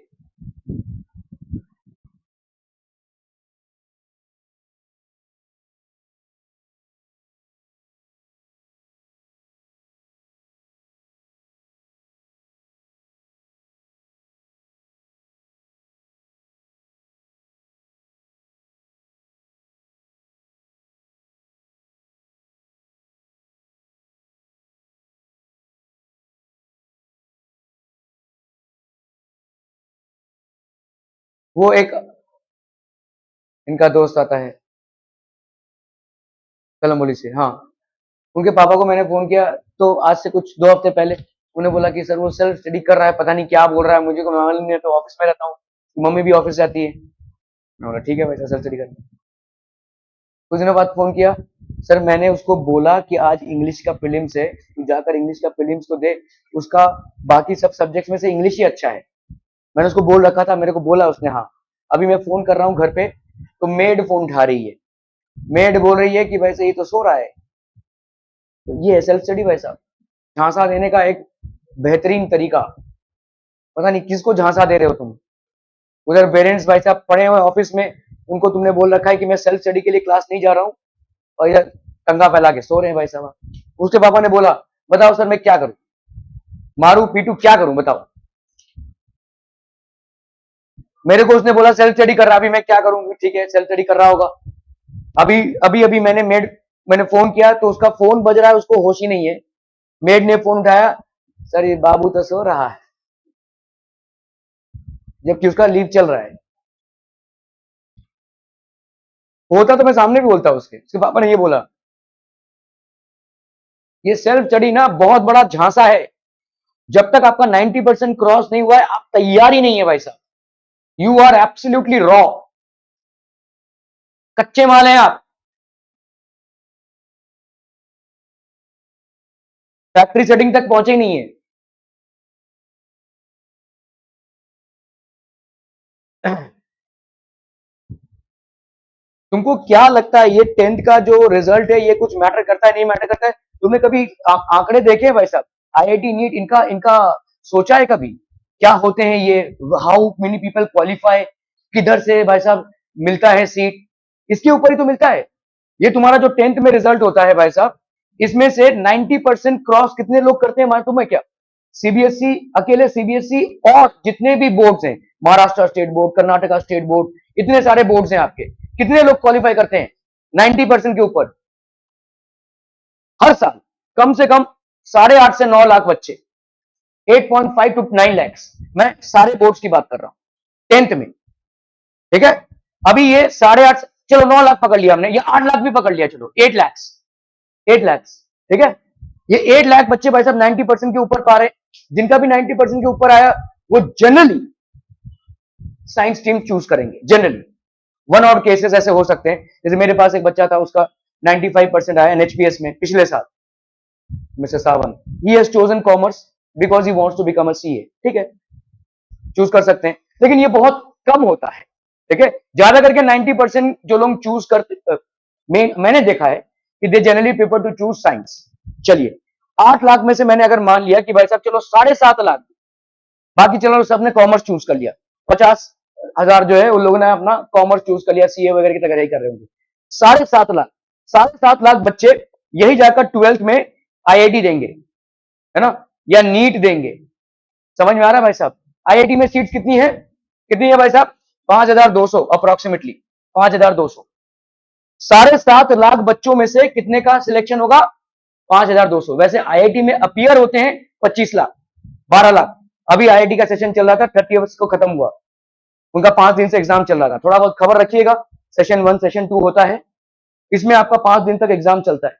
वो एक इनका दोस्त आता है कलमोली से, हाँ, उनके पापा को मैंने फोन किया तो आज से कुछ 2 हफ्ते पहले, उन्हें बोला कि सर वो सेल्फ स्टडी कर रहा है, पता नहीं क्या बोल रहा है, मुझे को मालूम नहीं है, तो ऑफिस में रहता हूँ, मम्मी भी ऑफिस जाती है। मैं बोला ठीक है भाई सेल्फ स्टडी कर। कुछ दिनों बाद फोन किया, सर मैंने उसको बोला कि आज इंग्लिश का प्रीलिम्स है, तू जाकर इंग्लिश का प्रीलिम्स तो दे, उसका बाकी सब सब्जेक्ट्स में से इंग्लिश ही अच्छा है। मैंने उसको बोल रखा था, मेरे को बोला उसने हाँ। अभी मैं फोन कर रहा हूँ घर पे, तो मेड फोन उठा रही है, मेड बोल रही है कि वैसे ये तो सो रहा है। तो ये है सेल्फ स्टडी भाई साहब, झांसा देने का एक बेहतरीन तरीका। पता नहीं किसको झांसा दे रहे हो तुम। उधर पेरेंट्स भाई साहब पढ़े हुए ऑफिस में, उनको तुमने बोल रखा है कि मैं सेल्फ स्टडी के लिए क्लास नहीं जा रहा हूँ, और इधर टंगा फैला के सो रहे हैं भाई साहब। उसके पापा ने बोला बताओ सर मैं क्या करूं, मारू पीटू क्या करूं बताओ। मेरे को उसने बोला सेल्फ स्टडी कर रहा, अभी मैं क्या करूं? ठीक है सेल्फ स्टडी कर रहा होगा। अभी अभी अभी मैंने फोन किया तो उसका फोन बज रहा है, उसको होश ही नहीं है। मेड ने फोन उठाया, सर ये बाबू तो सो रहा है, जबकि उसका लीव चल रहा है। होता तो मैं सामने भी बोलता उसके पापा ने ये बोला। ये सेल्फ स्टडी ना बहुत बड़ा झांसा है, जब तक आपका 90% क्रॉस नहीं हुआ है आप तैयार ही नहीं है भाई साहब। यू आर एब्सोल्युटली रॉ, कच्चे माल हैं आप, फैक्ट्री सेटिंग तक पहुंचे ही नहीं है। तुमको क्या लगता है ये 10th का जो रिजल्ट है ये कुछ मैटर करता है? नहीं मैटर करता है। तुमने कभी आंकड़े देखे हैं भाई साहब? आईआईटी नीट इनका इनका सोचा है कभी क्या होते हैं ये? हाउ मेनी पीपल क्वालिफाई, किधर से भाई साहब मिलता है सीट, इसके ऊपर ही तो मिलता है। ये तुम्हारा जो 10th में रिजल्ट होता है भाई साहब, इसमें से 90% क्रॉस कितने लोग करते हैं मालूम है क्या? सीबीएसई, अकेले सीबीएसई और जितने भी बोर्ड्स हैं, Maharashtra state board, Karnataka state board, इतने सारे बोर्ड्स हैं आपके, कितने लोग क्वालिफाई करते हैं? 90% के ऊपर हर साल कम से कम 8.5 से 9 लाख बच्चे, 8.5 to 9 lakhs, मैं सारे बोर्ड्स की बात कर रहा हूं 10th में, ठीक है। अभी ये 8.5, चलो 9 लाख पकड़ लिया हमने, ये 8 लाख भी पकड़ लिया, चलो 8 lakhs, 8 lakhs, ठीक है। ये 8 लाख बच्चे भाई साहब 90% के ऊपर पा रहे हैं। जिनका भी 90% के ऊपर आया वो जनरली साइंस स्ट्रीम चूज करेंगे, जनरली। वन और केसेस ऐसे हो सकते हैं, जैसे मेरे पास एक बच्चा था, उसका 95% आया एनएचपीएस में पिछले साल, mister Sawan, he has chosen commerce because he wants to become a CA, ठीक है, चूज कर सकते हैं, लेकिन ये बहुत कम होता है, ठीक है। ज्यादा करके 90% जो लोग चूज करते, मैंने देखा है कि they generally prefer to choose science. चलिए 8 लाख में से मैंने अगर मान लिया कि भाई साहब चलो 7.5 लाख, बाकी चलो सबने कॉमर्स चूज कर लिया, 50,000 जो है उन लोगों ने अपना कॉमर्स चूज कर लिया, सीए वगैरह की तैयारी कर रहे होंगे। 7.5 लाख, 7.5 लाख बच्चे यही जाकर 12th में आईआईटी देंगे, है ना, या नीट देंगे। समझ में आ रहा है भाई साहब? आईआईटी में सीट्स कितनी है भाई साहब? 5,200 अप्रोक्सीमेटली, 5,200। 7.5 लाख बच्चों में से कितने का सिलेक्शन होगा? 5,200। वैसे आईआईटी में अपीयर होते हैं 25 लाख, 12 लाख। अभी आईआईटी का सेशन चल रहा था, 30 को खत्म हुआ, उनका 5 दिन से एग्जाम चल रहा था। थोड़ा बहुत खबर रखिएगा, सेशन 1 सेशन 2 होता है, इसमें आपका 5 दिन तक एग्जाम चलता है।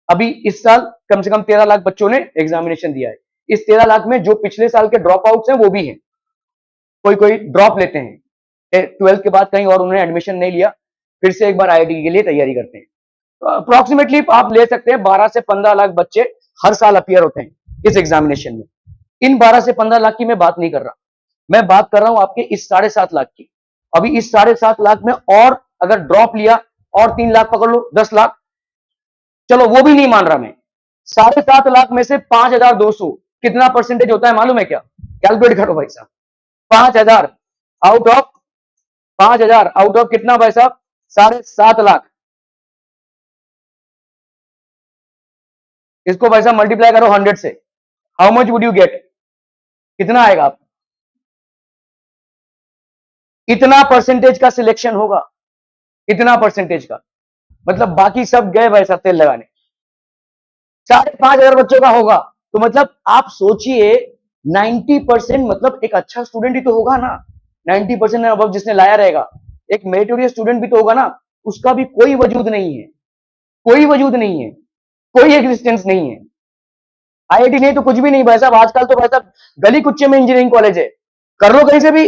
अभी इस साल कम से कम 13 लाख बच्चों ने एग्जामिनेशन दिया है। इस 13 लाख में जो पिछले साल के ड्रॉप आउट्स हैं वो भी हैं, कोई कोई ड्रॉप लेते हैं, 12th के बाद कहीं और उन्होंने एडमिशन नहीं लिया, फिर से एक बार आईआईटी के लिए तैयारी करते हैं। तो अप्रोक्सीमेटली आप ले सकते हैं 12 से 15 लाख बच्चे हर साल अपीयर होते हैं इस एग्जामिनेशन में। इन 12 से 15 लाख की मैं बात नहीं कर रहा, मैं बात कर रहा हूं आपके इस 7.5 लाख की। अभी इस 7.5 लाख में और अगर ड्रॉप लिया और 3 लाख पकड़ लो, 10 लाख, चलो वो भी नहीं मान रहा मैं। 7.5 लाख में से 5,200 कितना परसेंटेज होता है मालूम है क्या? कैलकुलेट करो भाई साहब। 5,000 आउट ऑफ 5,000 आउट ऑफ कितना भाई साहब? 7.5 लाख। इसको भाई साहब मल्टीप्लाई करो 100 से, how much would you get? कितना आएगा आप? इतना परसेंटेज का सिलेक्शन होगा, इतना परसेंटेज का, मतलब बाकी सब गए भाई साहब तेल लगाने। 5,500 बच्चों का होगा, तो मतलब आप सोचिए 90% मतलब एक अच्छा स्टूडेंट ही तो होगा ना, 90% अब जिसने लाया रहेगा, एक मेरिटोरियस स्टूडेंट भी तो होगा ना, उसका भी कोई वजूद नहीं है, कोई वजूद नहीं है, कोई एग्जिस्टेंस नहीं है। आईआईटी नहीं तो कुछ भी नहीं भाई साहब, आजकल तो भाई साहब गली कुच्चे में इंजीनियरिंग कॉलेज है, कर लो कहीं से भी,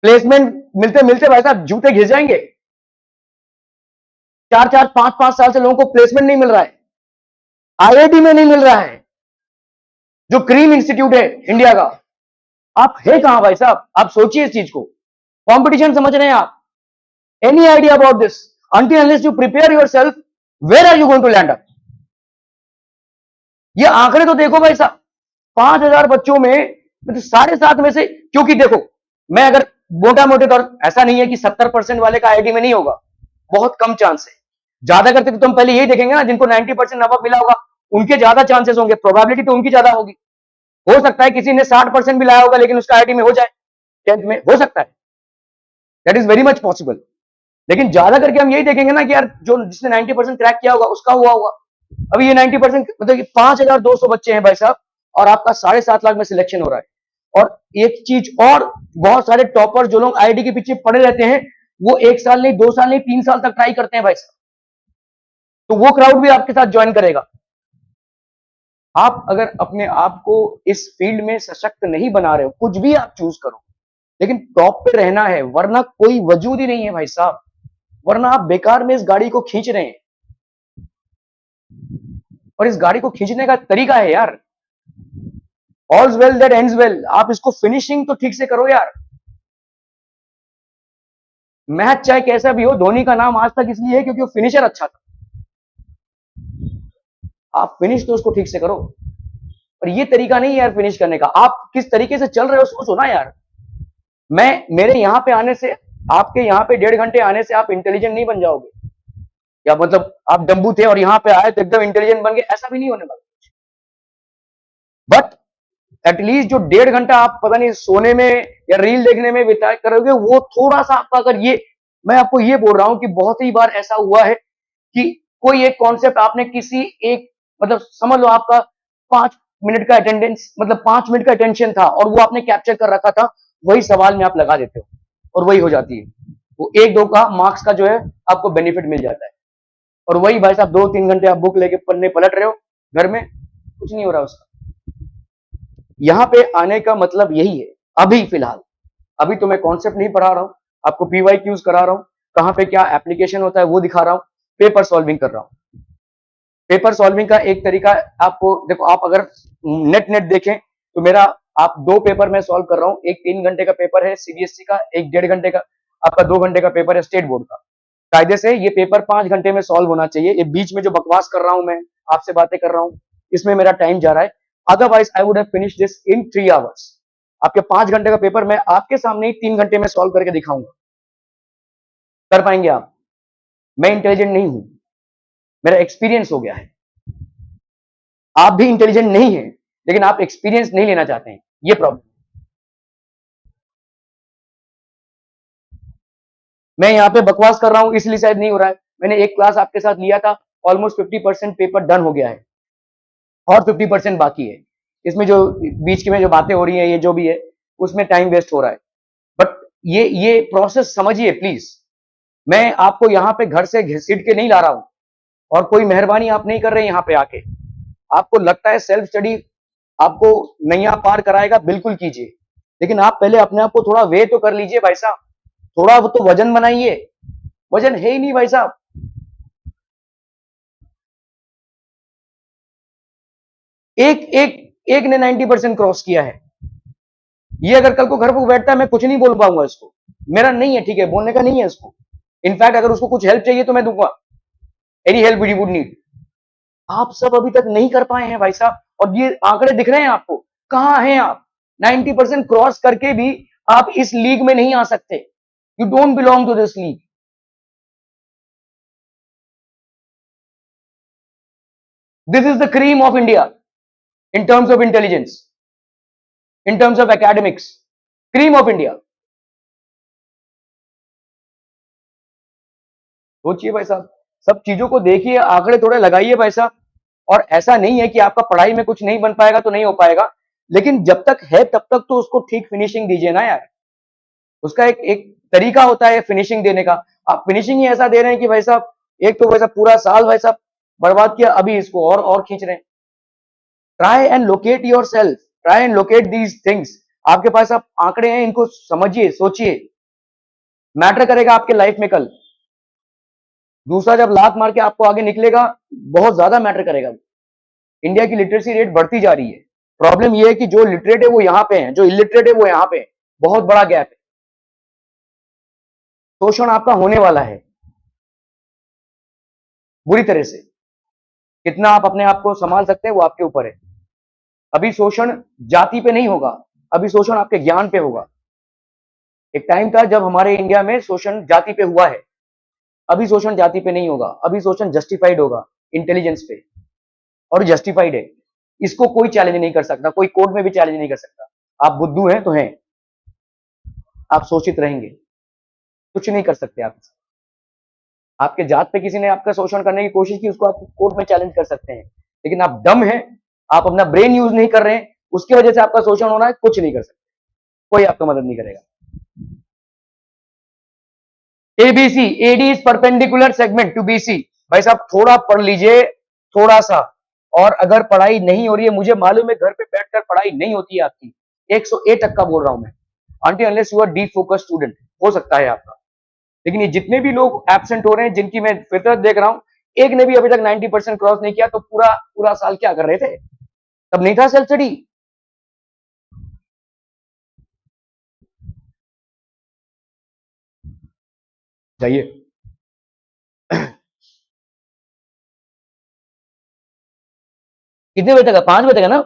प्लेसमेंट मिलते मिलते भाई साहब जूते घिस जाएंगे। 4-4 5-5 साल से लोगों को प्लेसमेंट नहीं मिल रहा है, आईआईटी में नहीं मिल रहा है, जो क्रीम इंस्टीट्यूट है इंडिया का। आप है कहां भाई साहब? आप सोचिए इस चीज को, कंपटीशन समझ रहे हैं आप? Any idea about this? until unless you prepare yourself, where are you going to land up? ये आंकड़े तो देखो भाई साहब, 5,000 बच्चों में तो 7.5 में से, क्योंकि देखो मैं अगर मोटा मोटे तौर, ऐसा नहीं है कि 70% वाले का आईआईटी में नहीं होगा, बहुत कम चांस है। ज्यादा करते तो तुम पहले यही देखेंगे ना, जिनको 90% नंबर मिला होगा उनके ज्यादा चांसेस होंगे, प्रोबेबिलिटी तो उनकी ज्यादा होगी। हो सकता है किसी ने 60% भी लाया होगा लेकिन उसका आईआईटी में हो जाए 10th में, हो सकता है, that is very much possible. लेकिन ज्यादा करके हम यही देखेंगे ना कि यार जो जिसने 90% क्रैक किया होगा उसका हुआ होगा। अभी ये 90% मतलब 5,200 बच्चे हैं भाई साहब, और आपका 7.5 लाख में सिलेक्शन हो रहा है। और एक चीज और, बहुत सारे टॉपर जो लोग आईआईटी के पीछे पड़े रहते हैं, वो 1 साल नहीं, 2 साल नहीं, 3 साल तक ट्राई करते हैं भाई साहब, तो वो क्राउड भी आपके साथ ज्वाइन करेगा। आप अगर अपने आप को इस फील्ड में सशक्त नहीं बना रहे हो, कुछ भी आप चूज करो, लेकिन टॉप पे रहना है, वरना कोई वजूद ही नहीं है भाई साहब, वरना आप बेकार में इस गाड़ी को खींच रहे हैं। और इस गाड़ी को खींचने का तरीका है यार, ऑल्स वेल दैट एंड्स वेल, आप इसको फिनिशिंग तो ठीक से करो यार। मैच चाहे कैसा भी हो, धोनी का नाम आज तक इसलिए है क्योंकि वो फिनिशर अच्छा था। आप फिनिश तो उसको ठीक से करो, और ये तरीका नहीं है यार फिनिश करने का। आप किस तरीके से चल रहे हो सोचो ना यार। मेरे यहां पे आने से, आपके यहां पे 1.5 घंटे आने से आप इंटेलिजेंट नहीं बन जाओगे, या मतलब आप डम्बू थे और यहां पे आए तो एकदम इंटेलिजेंट बन गए, ऐसा भी नहीं होने वाला। बट एटलीस्ट जो 1.5 घंटा आप पता नहीं सोने में या रील देखने में बिता करोगे, वो थोड़ा सा आपका अगर ये मैं आपको ये बोल रहा हूं कि बहुत ही बार ऐसा हुआ है कि कोई एक कॉन्सेप्ट आपने किसी एक, मतलब समझ लो आपका 5 मिनट का अटेंडेंस, मतलब 5 मिनट का अटेंशन था और वो आपने कैप्चर कर रखा था, वही सवाल में आप लगा देते हो और वही हो जाती है। वो एक दो का मार्क्स का जो है आपको बेनिफिट मिल जाता है, और वही भाई साहब 2-3 घंटे आप बुक लेके पन्ने पलट रहे हो घर में, कुछ नहीं हो रहा उसका। यहां पे आने का मतलब यही है। अभी फिलहाल, अभी तो मैं कॉन्सेप्ट नहीं पढ़ा रहा हूं, आपको PYQs करा रहा हूं, कहां पे क्या एप्लीकेशन होता है वो दिखा रहा हूं, पेपर सॉल्विंग कर रहा हूं। पेपर सॉल्विंग का एक तरीका आपको देखो, आप अगर नेट नेट देखें तो मेरा, आप 2 पेपर में सॉल्व कर रहा हूं। एक 3 घंटे का पेपर है CBSE का, एक 1.5 घंटे का, आपका 2 घंटे का पेपर है स्टेट बोर्ड का। कायदे से ये पेपर 5 घंटे में सॉल्व होना चाहिए। ये बीच में जो बकवास कर रहा हूं मैं, आपसे बातें कर रहा हूं, इसमें मेरा टाइम जा रहा है। Otherwise I would have finish this in 3 hours. आपके 5 घंटे का पेपर मैं आपके सामने ही 3 घंटे में सॉल्व करके दिखाऊंगा। कर पाएंगे आप? मैं इंटेलिजेंट नहीं हूं, मेरा एक्सपीरियंस हो गया है। आप भी इंटेलिजेंट नहीं है, लेकिन आप एक्सपीरियंस नहीं लेना चाहते हैं, ये प्रॉब्लम। मैं यहाँ पे बकवास कर रहा हूं इसलिए शायद नहीं हो रहा है। मैंने एक क्लास आपके साथ लिया था, ऑलमोस्ट 50% पेपर डन हो गया है और 50% बाकी है। इसमें जो बीच की में जो बातें हो रही हैं, ये जो भी है, उसमें टाइम वेस्ट हो रहा है। बट ये प्रोसेस समझिए प्लीज। मैं आपको यहाँ पे घर से घसीट के नहीं ला रहा हूं, और कोई मेहरबानी आप नहीं कर रहे यहाँ पे आके। आपको लगता है सेल्फ स्टडी आपको नैया पार कराएगा, बिल्कुल कीजिए, लेकिन आप पहले अपने आप को थोड़ा वे तो कर लीजिए भाई साहब। थोड़ा वो तो वजन बनाइए, वजन है ही नहीं भाई साहब। एक एक एक ने 90% क्रॉस किया है। ये अगर कल को घर पर बैठता है, मैं कुछ नहीं बोल पाऊंगा इसको, मेरा नहीं है, ठीक है, बोलने का नहीं है इसको। इनफैक्ट अगर उसको कुछ हेल्प चाहिए तो मैं दूंगा, any help we would need. आप सब अभी तक नहीं कर पाए हैं भाई साहब, और ये आंकड़े दिख रहे हैं आपको। कहां हैं आप? 90% क्रॉस करके भी आप इस लीग में नहीं आ सकते। You don't belong to this league. This is the cream of India in terms of intelligence, in terms of academics, cream of India. सोचिए भाई साहब, सब चीजों को देखिए, आंकड़े थोड़े लगाइए भाई साहब। और ऐसा नहीं है कि आपका पढ़ाई में कुछ नहीं बन पाएगा तो नहीं हो पाएगा, लेकिन जब तक है तब तक तो उसको ठीक फिनिशिंग दीजिए ना यार। उसका एक एक तरीका होता है फिनिशिंग देने का। आप फिनिशिंग ही ऐसा दे रहे हैं कि भाई साहब, एक तो वैसा पूरा साल भाई साहब बर्बाद किया, अभी इसको और खींच रहे हैं। Try and locate your self, try and locate these things. आपके पास आप आंकड़े हैं, इनको समझिए, सोचिए, मैटर करेगा आपके लाइफ में कल। दूसरा, जब लात मार के आपको आगे निकलेगा, बहुत ज्यादा मैटर करेगा। इंडिया की लिटरेसी रेट बढ़ती जा रही है। प्रॉब्लम यह है कि जो लिटरेट है वो यहां पे है, जो इलिटरेट है वो यहां पे है। बहुत बड़ा गैप है। शोषण आपका होने वाला है बुरी तरह से। कितना आप अपने आप को संभाल सकते हैं वो आपके ऊपर है। अभी शोषण जाति पे नहीं होगा, अभी शोषण आपके ज्ञान पे होगा। एक टाइम था जब हमारे इंडिया में शोषण जाति पे हुआ है, अभी शोषण जाति पे नहीं होगा, अभी शोषण जस्टिफाइड होगा इंटेलिजेंस पे, और जस्टिफाइड है। इसको कोई चैलेंज नहीं कर सकता, कोई कोर्ट में भी चैलेंज नहीं कर सकता। आप बुद्धू हैं तो हैं, आप शोषित रहेंगे, कुछ नहीं कर सकते आप। आपके जात पे किसी ने आपका शोषण करने की कोशिश की, उसको आप कोर्ट में चैलेंज कर सकते हैं, लेकिन आप डम हैं, आप अपना ब्रेन यूज नहीं कर रहे हैं, उसकी वजह से आपका शोषण होना है, कुछ नहीं कर सकते, कोई आपका मदद नहीं करेगा। ABC, AD is perpendicular segment to BC. भाई साहब थोड़ा पढ़ लीजिए, थोड़ा सा। और अगर पढ़ाई नहीं हो रही है, मुझे मालूम है घर पे बैठकर पढ़ाई नहीं होती है आपकी, 101 टक्का बोल रहा हूं मैं, until unless you are deep focus student, हो सकता है आपका। लेकिन ये जितने भी लोग एब्सेंट हो रहे हैं, जिनकी मैं फितरत देख रहा हूं, एक ने भी अभी तक 90% क्रॉस नहीं किया, तो पूरा पूरा साल क्या कर रहे थे? तब नहीं था सेल्फ स्टडी। जाइए। कितने बजे तक है? 5 बजे तक है ना?